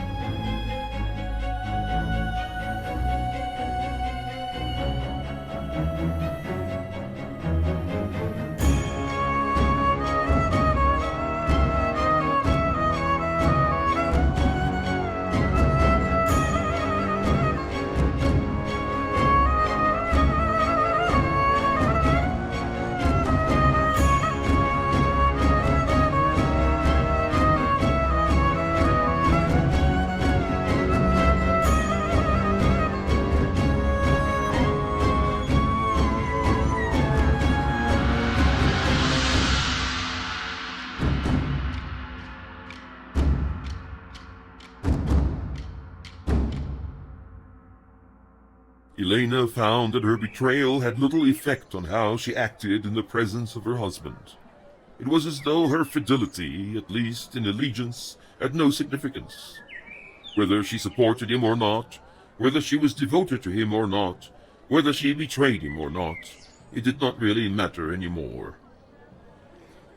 Elena found that her betrayal had little effect on how she acted in the presence of her husband. It was as though her fidelity, at least in allegiance, had no significance. Whether she supported him or not, whether she was devoted to him or not, whether she betrayed him or not, it did not really matter any more.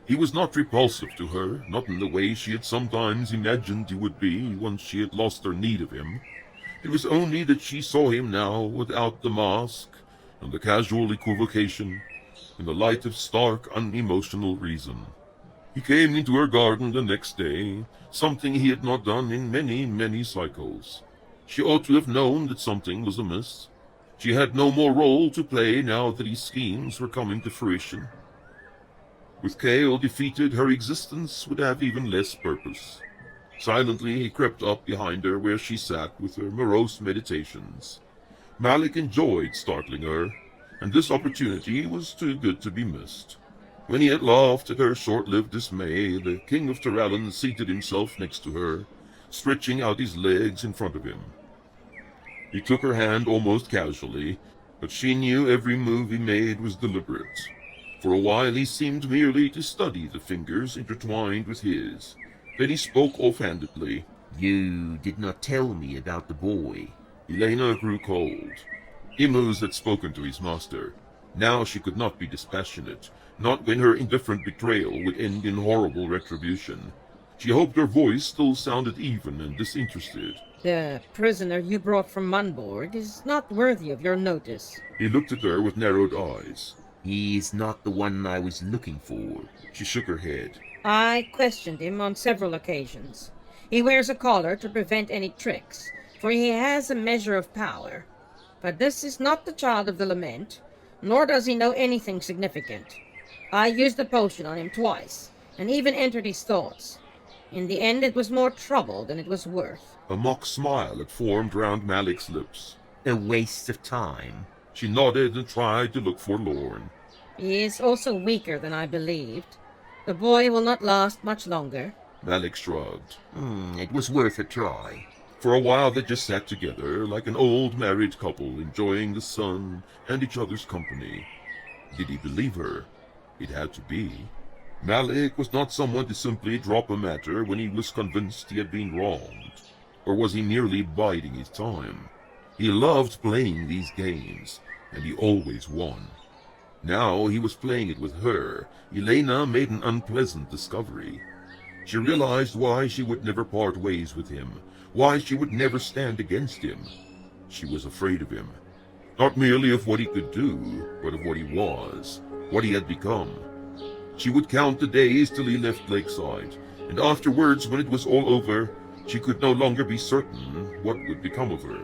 He was not repulsive to her, not in the way she had sometimes imagined he would be once she had lost her need of him. It was only that she saw him now without the mask and the casual equivocation, in the light of stark, unemotional reason. He came into her garden the next day, something he had not done in many, many cycles. She ought to have known that something was amiss. She had no more role to play now that his schemes were coming to fruition. With Kale defeated, her existence would have even less purpose. Silently he crept up behind her where she sat with her morose meditations. Malik enjoyed startling her, and this opportunity was too good to be missed. When he had laughed at her short-lived dismay, the King of Tyrallan seated himself next to her, stretching out his legs in front of him. He took her hand almost casually, but she knew every move he made was deliberate. For a while he seemed merely to study the fingers intertwined with his. Then he spoke offhandedly. You did not tell me about the boy. Elena grew cold. Imus had spoken to his master. Now she could not be dispassionate, not when her indifferent betrayal would end in horrible retribution. She hoped her voice still sounded even and disinterested. The prisoner you brought from Munborg is not worthy of your notice. He looked at her with narrowed eyes. He is not the one I was looking for. She shook her head. I questioned him on several occasions. He wears a collar to prevent any tricks, for he has a measure of power. But this is not the child of the lament, nor does he know anything significant. I used the potion on him twice, and even entered his thoughts. In the end it was more trouble than it was worth. A mock smile had formed round Malik's lips. A waste of time. She nodded and tried to look forlorn. He is also weaker than I believed. The boy will not last much longer. Malik shrugged. It was worth a try. For a while they just sat together, like an old married couple, enjoying the sun and each other's company. Did he believe her? It had to be. Malik was not someone to simply drop a matter when he was convinced he had been wronged. Or was he merely biding his time? He loved playing these games, and he always won. Now he was playing it with her. Elena made an unpleasant discovery. She realized why she would never part ways with him, why she would never stand against him. She was afraid of him, not merely of what he could do, but of what he was, what he had become. She would count the days till he left Lakeside, and afterwards, when it was all over, she could no longer be certain what would become of her.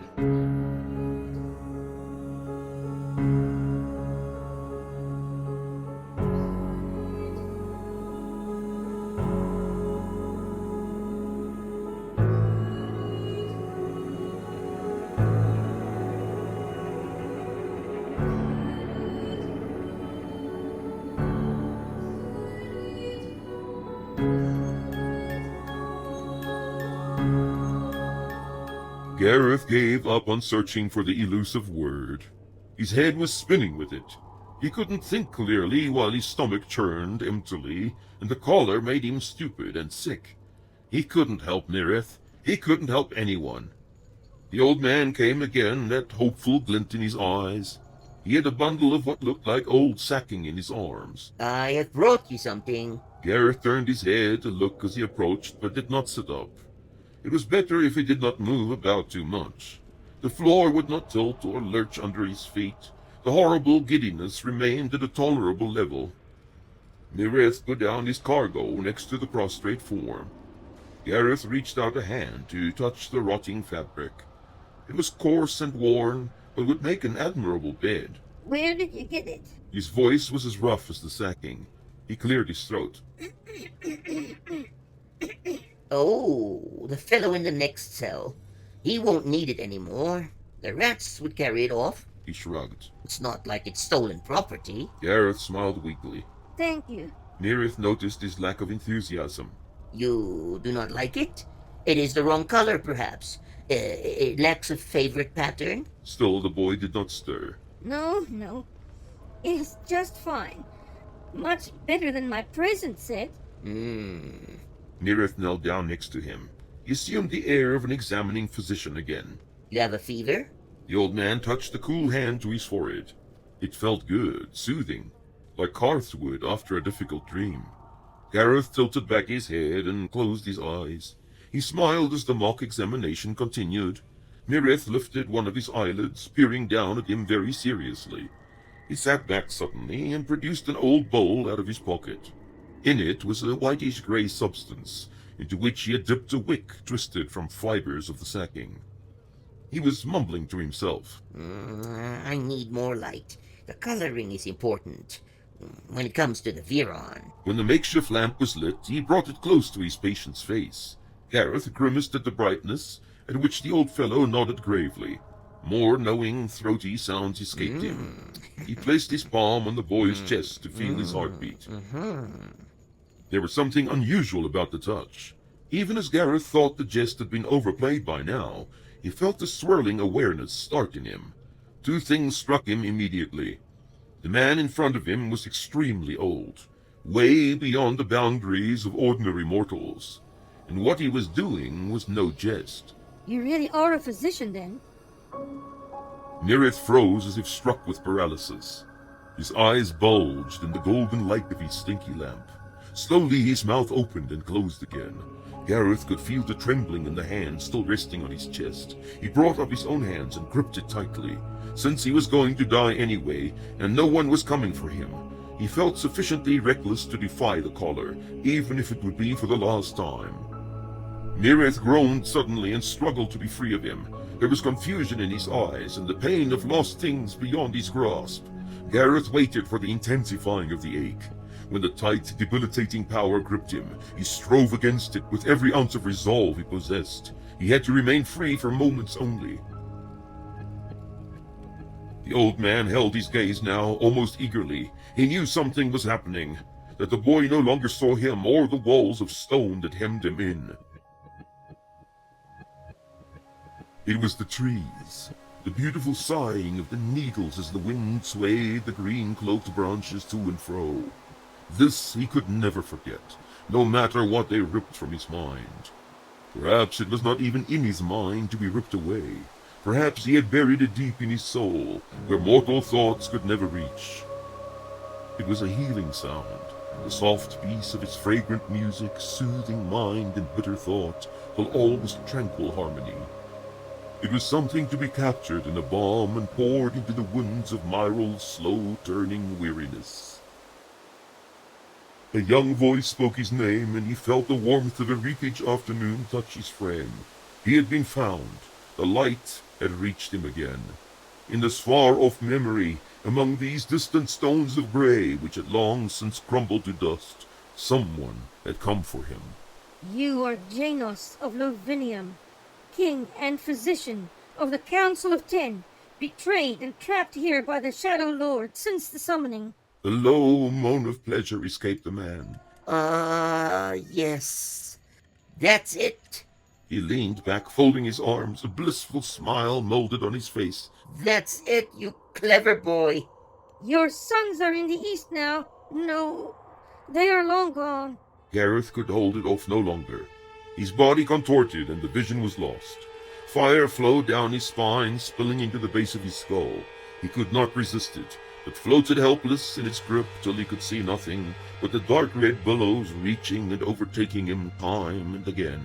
Gareth gave up on searching for the elusive word. His head was spinning with it. He couldn't think clearly while his stomach churned emptily, and the collar made him stupid and sick. He couldn't help Nereth. He couldn't help anyone. The old man came again, that hopeful glint in his eyes. He had a bundle of what looked like old sacking in his arms. I have brought you something. Gareth turned his head to look as he approached, but did not sit up. It was better if he did not move about too much. The floor would not tilt or lurch under his feet. The horrible giddiness remained at a tolerable level. Nereth put down his cargo next to the prostrate form. Gareth reached out a hand to touch the rotting fabric. It was coarse and worn, but would make an admirable bed. Where did you get it? His voice was as rough as the sacking. He cleared his throat. Oh, the fellow in the next cell. He won't need it anymore. The rats would carry it off. He shrugged. It's not like it's stolen property. Gareth smiled weakly. Thank you. Nereth noticed his lack of enthusiasm. You do not like it? It is the wrong color, perhaps. It lacks a favorite pattern. Still, the boy did not stir. No. It's just fine. Much better than my present set. Nereth knelt down next to him. He assumed the air of an examining physician again. You have a fever? The old man touched a cool hand to his forehead. It felt good, soothing, like Karth's would after a difficult dream. Gareth tilted back his head and closed his eyes. He smiled as the mock examination continued. Nereth lifted one of his eyelids, peering down at him very seriously. He sat back suddenly and produced an old bowl out of his pocket. In it was a whitish-gray substance, into which he had dipped a wick twisted from fibers of the sacking. He was mumbling to himself. I need more light. The coloring is important. When it comes to the Viron. When the makeshift lamp was lit, he brought it close to his patient's face. Gareth grimaced at the brightness, at which the old fellow nodded gravely. More knowing, throaty sounds escaped him. He placed his palm on the boy's chest to feel his heartbeat. There was something unusual about the touch. Even as Gareth thought the jest had been overplayed by now, he felt a swirling awareness start in him. Two things struck him immediately. The man in front of him was extremely old, way beyond the boundaries of ordinary mortals, and what he was doing was no jest. You really are a physician, then? Nereth froze as if struck with paralysis. His eyes bulged in the golden light of his stinky lamp. Slowly his mouth opened and closed again. Gareth could feel the trembling in the hand still resting on his chest. He brought up his own hands and gripped it tightly. Since he was going to die anyway, and no one was coming for him, he felt sufficiently reckless to defy the caller, even if it would be for the last time. Nereth groaned suddenly and struggled to be free of him. There was confusion in his eyes and the pain of lost things beyond his grasp. Gareth waited for the intensifying of the ache. When the tight, debilitating power gripped him, he strove against it with every ounce of resolve he possessed. He had to remain free for moments only. The old man held his gaze now, almost eagerly. He knew something was happening, that the boy no longer saw him or the walls of stone that hemmed him in. It was the trees, the beautiful sighing of the needles as the wind swayed the green-cloaked branches to and fro. This he could never forget, no matter what they ripped from his mind. Perhaps it was not even in his mind to be ripped away, Perhaps he had buried it deep in his soul, where mortal thoughts could never reach. It was a healing sound, the soft peace of its fragrant music soothing mind and bitter thought till all was tranquil harmony. It was something to be captured in a balm and poured into the wounds of Myral's slow-turning weariness. A young voice spoke his name, and he felt the warmth of a reekage afternoon touch his frame. He had been found. The light had reached him again. In this far-off memory, among these distant stones of grey which had long since crumbled to dust, someone had come for him. You are Janos of Lovinium, king and physician of the Council of Ten, betrayed and trapped here by the Shadow Lord since the summoning. A low moan of pleasure escaped the man. Yes. That's it. He leaned back, folding his arms, a blissful smile molded on his face. That's it, you clever boy. Your sons are in the east now. No, they are long gone. Gareth could hold it off no longer. His body contorted, and the vision was lost. Fire flowed down his spine, spilling into the base of his skull. He could not resist it, but floated helpless in its grip till he could see nothing but the dark red billows reaching and overtaking him time and again.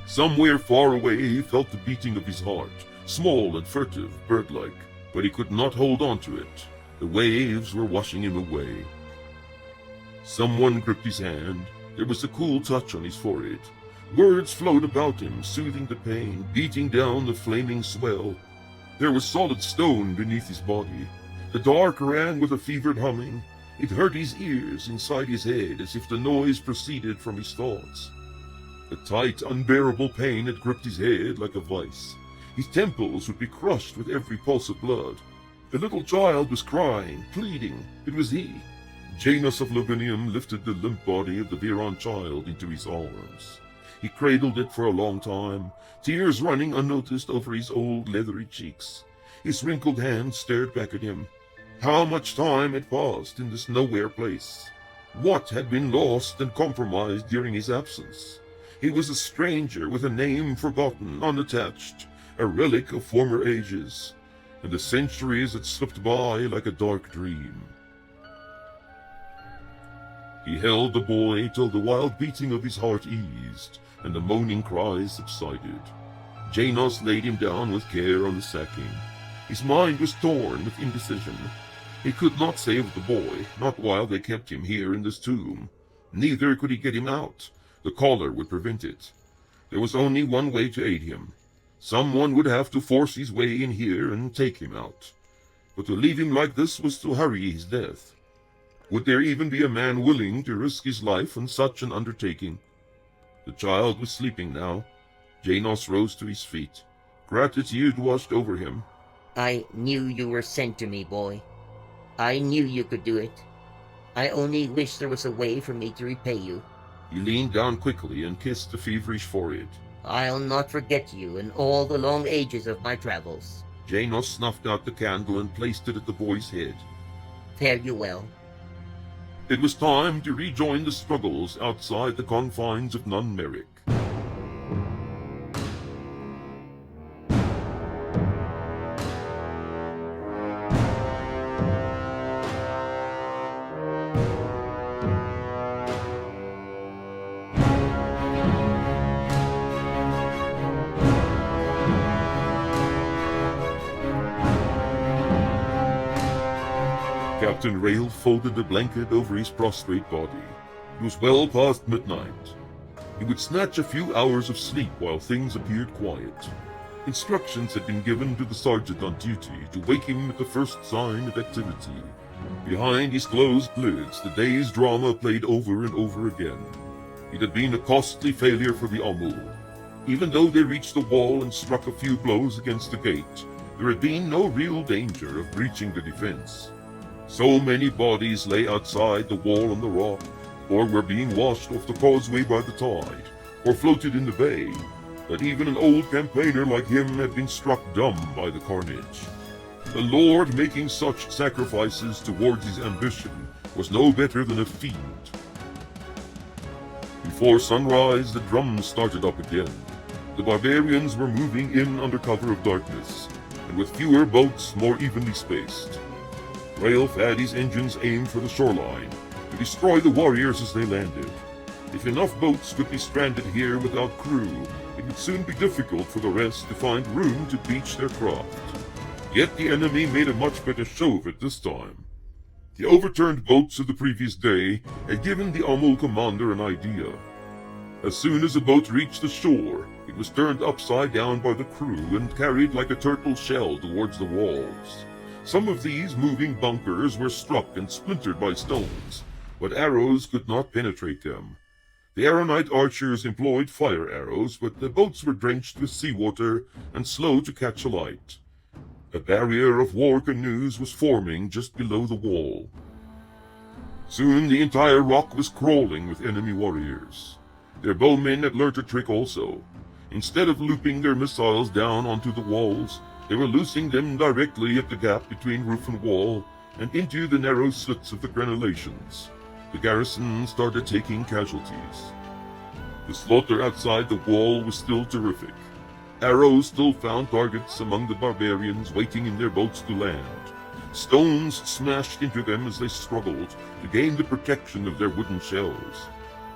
Somewhere far away he felt the beating of his heart, small and furtive, bird-like, but he could not hold on to it. The waves were washing him away. Someone gripped his hand. There was a cool touch on his forehead. Words flowed about him, soothing the pain, beating down the flaming swell. There was solid stone beneath his body. The dark ran with a fevered humming. It hurt his ears inside his head as if the noise proceeded from his thoughts. A tight, unbearable pain had gripped his head like a vice. His temples would be crushed with every pulse of blood. The little child was crying, pleading. It was he. Janos of Lovinium lifted the limp body of the Viron child into his arms. He cradled it for a long time, tears running unnoticed over his old leathery cheeks. His wrinkled hands stared back at him. How much time had passed in this nowhere place? What had been lost and compromised during his absence? He was a stranger with a name forgotten, unattached, a relic of former ages, and the centuries had slipped by like a dark dream. He held the boy till the wild beating of his heart eased, and the moaning cries subsided. Janos laid him down with care on the sacking. His mind was torn with indecision. He could not save the boy, not while they kept him here in this tomb. Neither could he get him out. The collar would prevent it. There was only one way to aid him. Someone would have to force his way in here and take him out. But to leave him like this was to hurry his death. Would there even be a man willing to risk his life on such an undertaking? The child was sleeping now. Janos rose to his feet. Gratitude washed over him. I knew you were sent to me, boy. I knew you could do it. I only wish there was a way for me to repay you. He leaned down quickly and kissed the feverish forehead. I'll not forget you in all the long ages of my travels. Janos snuffed out the candle and placed it at the boy's head. Fare you well. It was time to rejoin the struggles outside the confines of Nunmerik. Captain Rail folded the blanket over his prostrate body. It was well past midnight. He would snatch a few hours of sleep while things appeared quiet. Instructions had been given to the sergeant on duty to wake him at the first sign of activity. Behind his closed lids, the day's drama played over and over again. It had been a costly failure for the Amul. Even though they reached the wall and struck a few blows against the gate, there had been no real danger of breaching the defense. So many bodies lay outside the wall on the rock, or were being washed off the causeway by the tide, or floated in the bay, that even an old campaigner like him had been struck dumb by the carnage. The Lord making such sacrifices towards his ambition was no better than a fiend. Before sunrise, the drums started up again. The barbarians were moving in under cover of darkness, and with fewer boats more evenly spaced. Raelf had his engines aimed for the shoreline, to destroy the warriors as they landed. If enough boats could be stranded here without crew, it would soon be difficult for the rest to find room to beach their craft. Yet the enemy made a much better show of it this time. The overturned boats of the previous day had given the Amul commander an idea. As soon as a boat reached the shore, it was turned upside down by the crew and carried like a turtle shell towards the walls. Some of these moving bunkers were struck and splintered by stones, but arrows could not penetrate them. The Aeronite archers employed fire arrows, but the boats were drenched with seawater and slow to catch alight. A barrier of war canoes was forming just below the wall. Soon the entire rock was crawling with enemy warriors. Their bowmen had learnt a trick also. Instead of looping their missiles down onto the walls, they were loosing them directly at the gap between roof and wall and into the narrow slits of the granulations. The garrison started taking casualties. The slaughter outside the wall was still terrific. Arrows still found targets among the barbarians waiting in their boats to land. Stones smashed into them as they struggled to gain the protection of their wooden shells.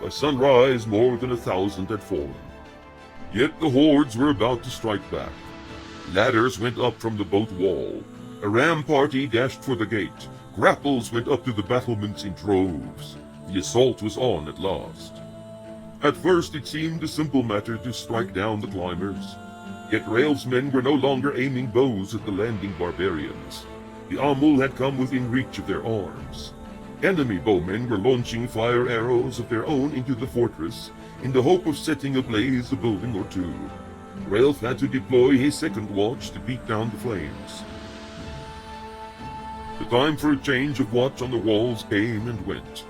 By sunrise, more than 1,000 had fallen. Yet the hordes were about to strike back. Ladders went up from the boat wall. A ram party dashed for the gate. Grapples went up to the battlements in droves. The assault was on at last. At first it seemed a simple matter to strike down the climbers. Yet Raelf's men were no longer aiming bows at the landing barbarians. The Amul had come within reach of their arms. Enemy bowmen were launching fire arrows of their own into the fortress in the hope of setting ablaze a building or two. Raelf had to deploy his second watch to beat down the flames. The time for a change of watch on the walls came and went.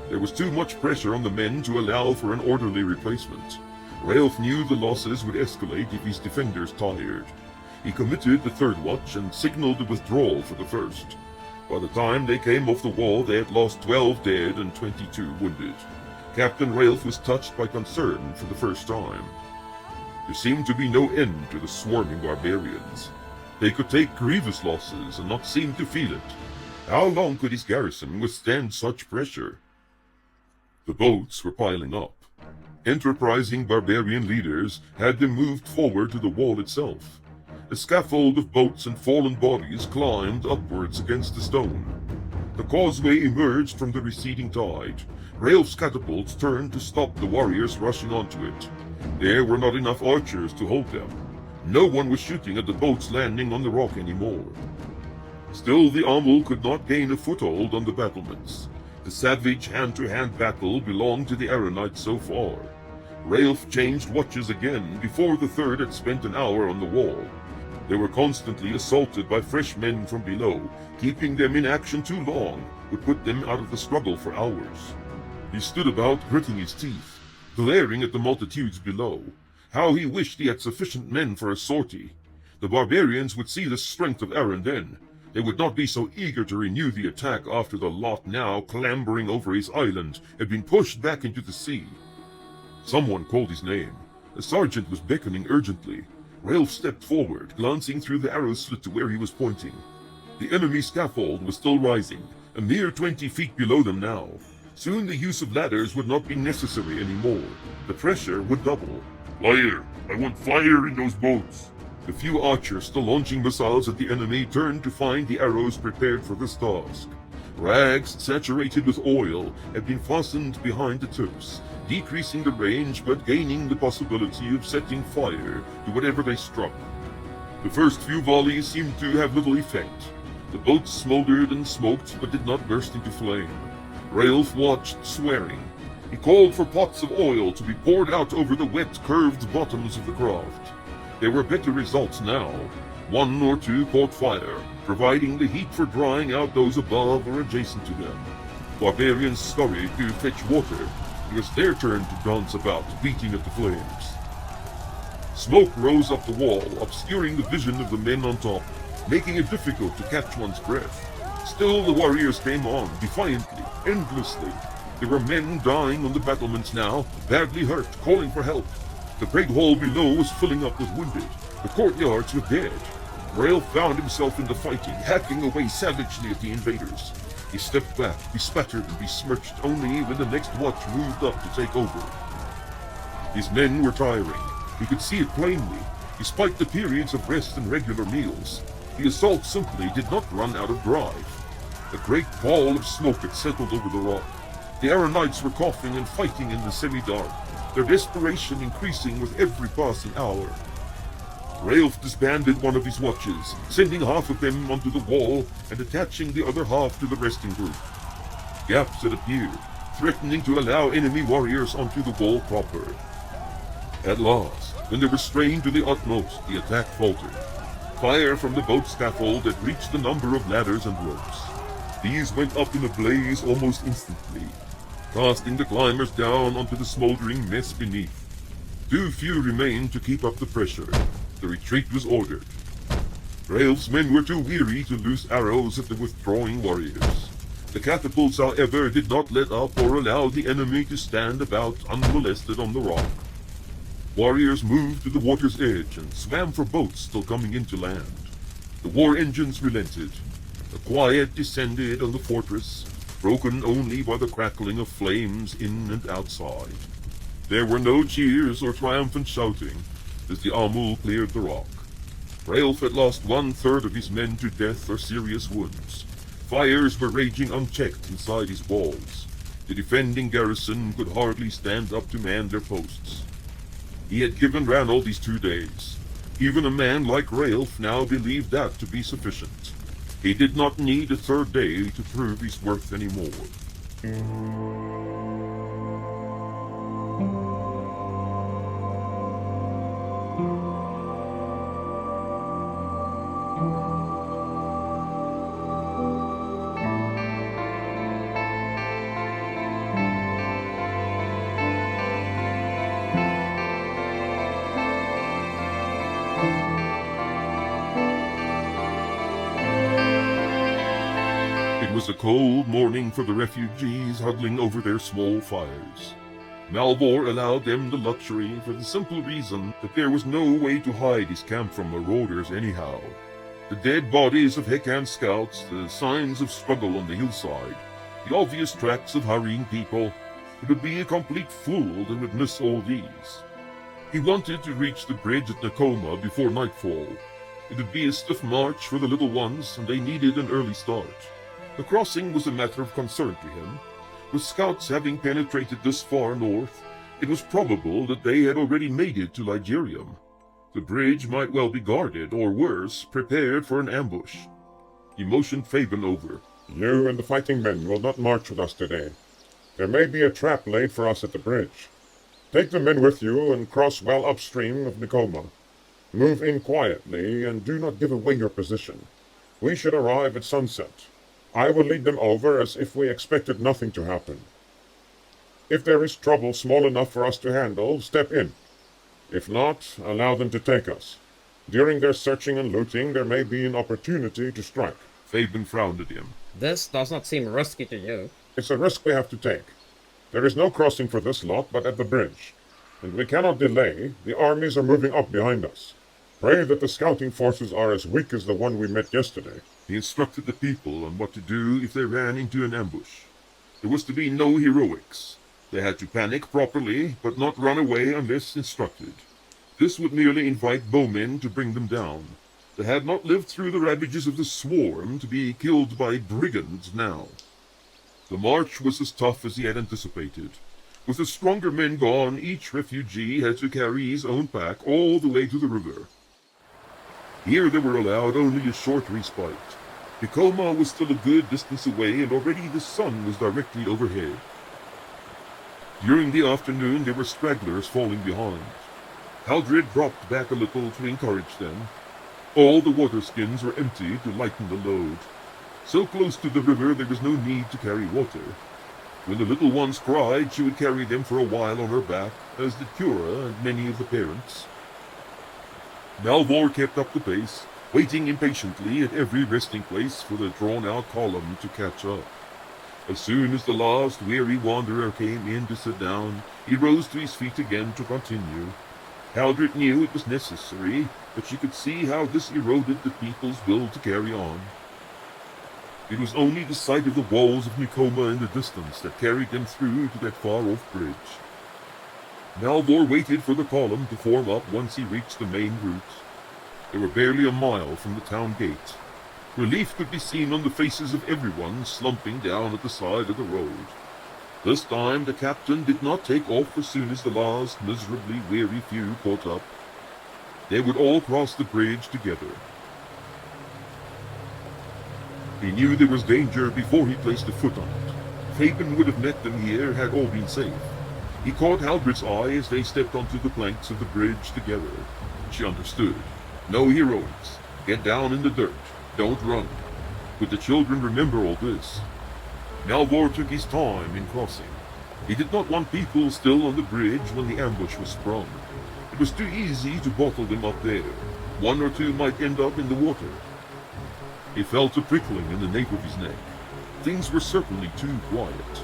There was too much pressure on the men to allow for an orderly replacement. Raelf knew the losses would escalate if his defenders tired. He committed the third watch and signaled a withdrawal for the first. By the time they came off the wall, they had lost 12 dead and 22 wounded. Captain Raelf was touched by concern for the first time. There seemed to be no end to the swarming barbarians. They could take grievous losses and not seem to feel it. How long could his garrison withstand such pressure? The boats were piling up. Enterprising barbarian leaders had them moved forward to the wall itself. A scaffold of boats and fallen bodies climbed upwards against the stone. The causeway emerged from the receding tide. Raelf's catapults turned to stop the warriors rushing onto it. There were not enough archers to hold them. No one was shooting at the boats landing on the rock anymore. Still, the Amul could not gain a foothold on the battlements. The savage hand-to-hand battle belonged to the Aaronites so far. Raelf changed watches again before the third had spent an hour on the wall. They were constantly assaulted by fresh men from below. Keeping them in action too long would put them out of the struggle for hours. He stood about, gritting his teeth, glaring at the multitudes below. How he wished he had sufficient men for a sortie. The barbarians would see the strength of Aaron then. They would not be so eager to renew the attack after the lot now clambering over his island had been pushed back into the sea. Someone called his name. A sergeant was beckoning urgently. Raelf stepped forward, glancing through the arrow slit to where he was pointing. The enemy scaffold was still rising, a mere 20 feet below them now. Soon the use of ladders would not be necessary anymore. The pressure would double. Fire! I want fire in those boats! The few archers still launching missiles at the enemy turned to find the arrows prepared for this task. Rags saturated with oil had been fastened behind the tips, decreasing the range but gaining the possibility of setting fire to whatever they struck. The first few volleys seemed to have little effect. The boats smoldered and smoked but did not burst into flame. Raelf watched, swearing. He called for pots of oil to be poured out over the wet, curved bottoms of the craft. There were better results now. One or two caught fire, providing the heat for drying out those above or adjacent to them. Barbarians scurried to fetch water. It was their turn to dance about, beating at the flames. Smoke rose up the wall, obscuring the vision of the men on top, making it difficult to catch one's breath. Still the warriors came on, defiantly, endlessly. There were men dying on the battlements now, badly hurt, calling for help. The great hall below was filling up with wounded. The courtyards were dead. Rail found himself in the fighting, hacking away savagely at the invaders. He stepped back, bespattered and besmirched only when the next watch moved up to take over. His men were tiring. He could see it plainly. Despite the periods of rest and regular meals, the assault simply did not run out of drive. A great pall of smoke had settled over the rock. The Aaronites were coughing and fighting in the semi-dark, their desperation increasing with every passing hour. Raelf disbanded one of his watches, sending half of them onto the wall and attaching the other half to the resting group. Gaps had appeared, threatening to allow enemy warriors onto the wall proper. At last, when they were strained to the utmost, the attack faltered. Fire from the boat scaffold had reached the number of ladders and ropes. These went up in a blaze almost instantly, casting the climbers down onto the smoldering mess beneath. Too few remained to keep up the pressure. The retreat was ordered. Raelf's men were too weary to loose arrows at the withdrawing warriors. The catapults, however, did not let up or allow the enemy to stand about unmolested on the rock. Warriors moved to the water's edge and swam for boats still coming into land. The war engines relented. A quiet descended on the fortress, broken only by the crackling of flames in and outside. There were no cheers or triumphant shouting as the Amul cleared the rock. Raelf had lost 1/3 of his men to death or serious wounds. Fires were raging unchecked inside his walls. The defending garrison could hardly stand up to man their posts. He had given Ranald these 2 days. Even a man like Raelf now believed that to be sufficient. He did not need a 3rd day to prove his worth anymore. It was a cold morning for the refugees huddling over their small fires. Malvor allowed them the luxury for the simple reason that there was no way to hide his camp from marauders anyhow. The dead bodies of Hekan's scouts, the signs of struggle on the hillside, the obvious tracks of hurrying people, it would be a complete fool that would miss all these. He wanted to reach the bridge at Nakoma before nightfall. It would be a stiff march for the little ones, and they needed an early start. The crossing was a matter of concern to him. With scouts having penetrated this far north, it was probable that they had already made it to Ligerium. The bridge might well be guarded, or worse, prepared for an ambush. He motioned Fabian over. You and the fighting men will not march with us today. There may be a trap laid for us at the bridge. Take the men with you and cross well upstream of Nakoma. Move in quietly and do not give away your position. We should arrive at sunset. I will lead them over as if we expected nothing to happen. If there is trouble small enough for us to handle, step in. If not, allow them to take us. During their searching and looting, there may be an opportunity to strike. Fabian frowned at him. This does not seem risky to you. It's a risk we have to take. There is no crossing for this lot but at the bridge, and we cannot delay. The armies are moving up behind us. Pray that the scouting forces are as weak as the one we met yesterday. He instructed the people on what to do if they ran into an ambush. There was to be no heroics. They had to panic properly, but not run away unless instructed. This would merely invite bowmen to bring them down. They had not lived through the ravages of the swarm to be killed by brigands now. The march was as tough as he had anticipated. With the stronger men gone, each refugee had to carry his own pack all the way to the river. Here they were allowed only a short respite. Nakoma was still a good distance away, and already the sun was directly overhead. During the afternoon there were stragglers falling behind. Haldred dropped back a little to encourage them. All the water skins were empty to lighten the load. So close to the river there was no need to carry water. When the little ones cried, she would carry them for a while on her back, as did Cura and many of the parents. Malvor kept up the pace, waiting impatiently at every resting place for the drawn-out column to catch up. As soon as the last weary wanderer came in to sit down, he rose to his feet again to continue. Haldred knew it was necessary, but she could see how this eroded the people's will to carry on. It was only the sight of the walls of Nicoma in the distance that carried them through to that far-off bridge. Malvor waited for the column to form up once he reached the main route. They were barely a mile from the town gate. Relief could be seen on the faces of everyone slumping down at the side of the road. This time the captain did not take off as soon as the last miserably weary few caught up. They would all cross the bridge together. He knew there was danger before he placed a foot on it. Fabian would have met them here had all been safe. He caught Haldred's eye as they stepped onto the planks of the bridge together. She understood. No heroics. Get down in the dirt. Don't run. Could the children remember all this? Malvor took his time in crossing. He did not want people still on the bridge when the ambush was sprung. It was too easy to bottle them up there. One or two might end up in the water. He felt a prickling in the nape of his neck. Things were certainly too quiet.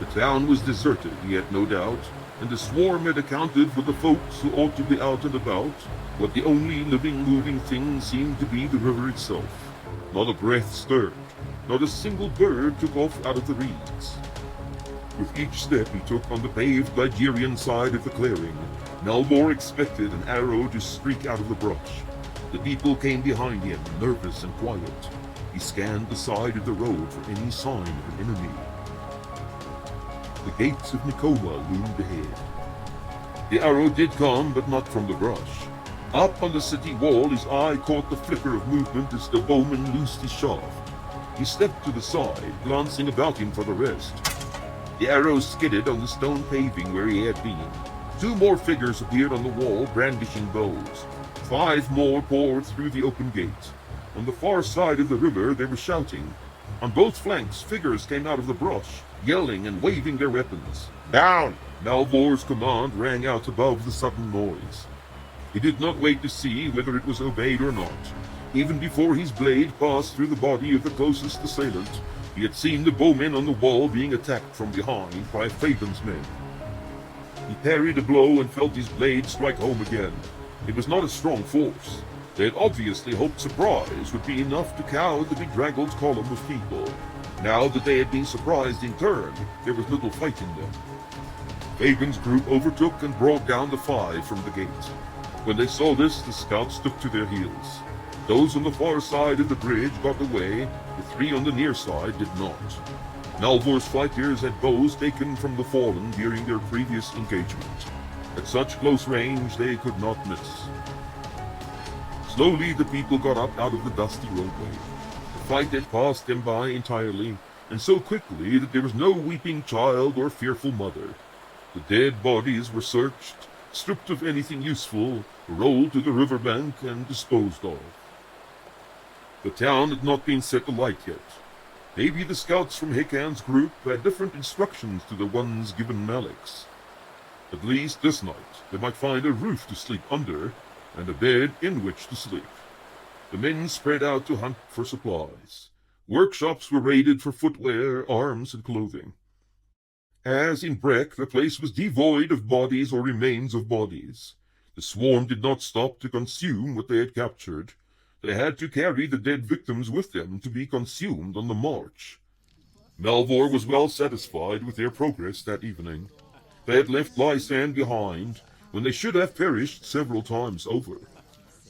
The town was deserted, he had no doubt, and the swarm had accounted for the folks who ought to be out and about, but the only living, moving thing seemed to be the river itself. Not a breath stirred. Not a single bird took off out of the reeds. With each step he took on the paved Ligurian side of the clearing, Malvor expected an arrow to streak out of the brush. The people came behind him, nervous and quiet. He scanned the side of the road for any sign of an enemy. The gates of Nicoma loomed ahead. The arrow did come, but not from the brush. Up on the city wall, his eye caught the flicker of movement as the bowman loosed his shaft. He stepped to the side, glancing about him for the rest. The arrow skidded on the stone paving where he had been. 2 more figures appeared on the wall, brandishing bows. 5 more poured through the open gate. On the far side of the river, they were shouting. On both flanks, figures came out of the brush, yelling and waving their weapons. Down! Malvor's command rang out above the sudden noise. He did not wait to see whether it was obeyed or not. Even before his blade passed through the body of the closest assailant, he had seen the bowmen on the wall being attacked from behind by Fabian's men. He parried a blow and felt his blade strike home again. It was not a strong force. They had obviously hoped surprise would be enough to cow the bedraggled column of people. Now that they had been surprised in turn, there was little fight in them. Fabian's group overtook and brought down the 5 from the gate. When they saw this, the scouts took to their heels. Those on the far side of the bridge got away, the 3 on the near side did not. Malvor's fighters had bows taken from the fallen during their previous engagement. At such close range, they could not miss. Slowly, the people got up out of the dusty roadway. The fight had passed them by entirely, and so quickly that there was no weeping child or fearful mother. The dead bodies were searched, stripped of anything useful, rolled to the riverbank, and disposed of. The town had not been set alight yet. Maybe the scouts from Hekan's group had different instructions to the ones given Malik's. At least this night they might find a roof to sleep under, and a bed in which to sleep. The men spread out to hunt for supplies. Workshops were raided for footwear, arms, and clothing. As in Breck, the place was devoid of bodies or remains of bodies. The swarm did not stop to consume what they had captured. They had to carry the dead victims with them to be consumed on the march. Malvor was well satisfied with their progress that evening. They had left Lysan behind when they should have perished several times over.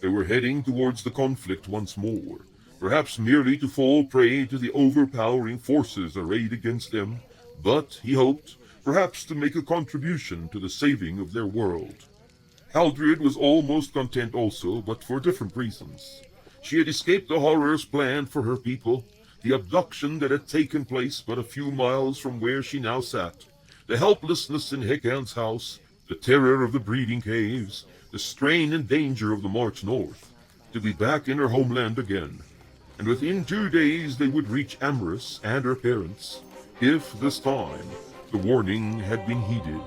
They were heading towards the conflict once more, perhaps merely to fall prey to the overpowering forces arrayed against them, but, he hoped, perhaps to make a contribution to the saving of their world. Haldred was almost content also, but for different reasons. She had escaped the horrors planned for her people, the abduction that had taken place but a few miles from where she now sat, the helplessness in Hekan's house, the terror of the breeding caves, the strain and danger of the march north, to be back in her homeland again. And within 2 days they would reach Amorous and her parents, if this time the warning had been heeded.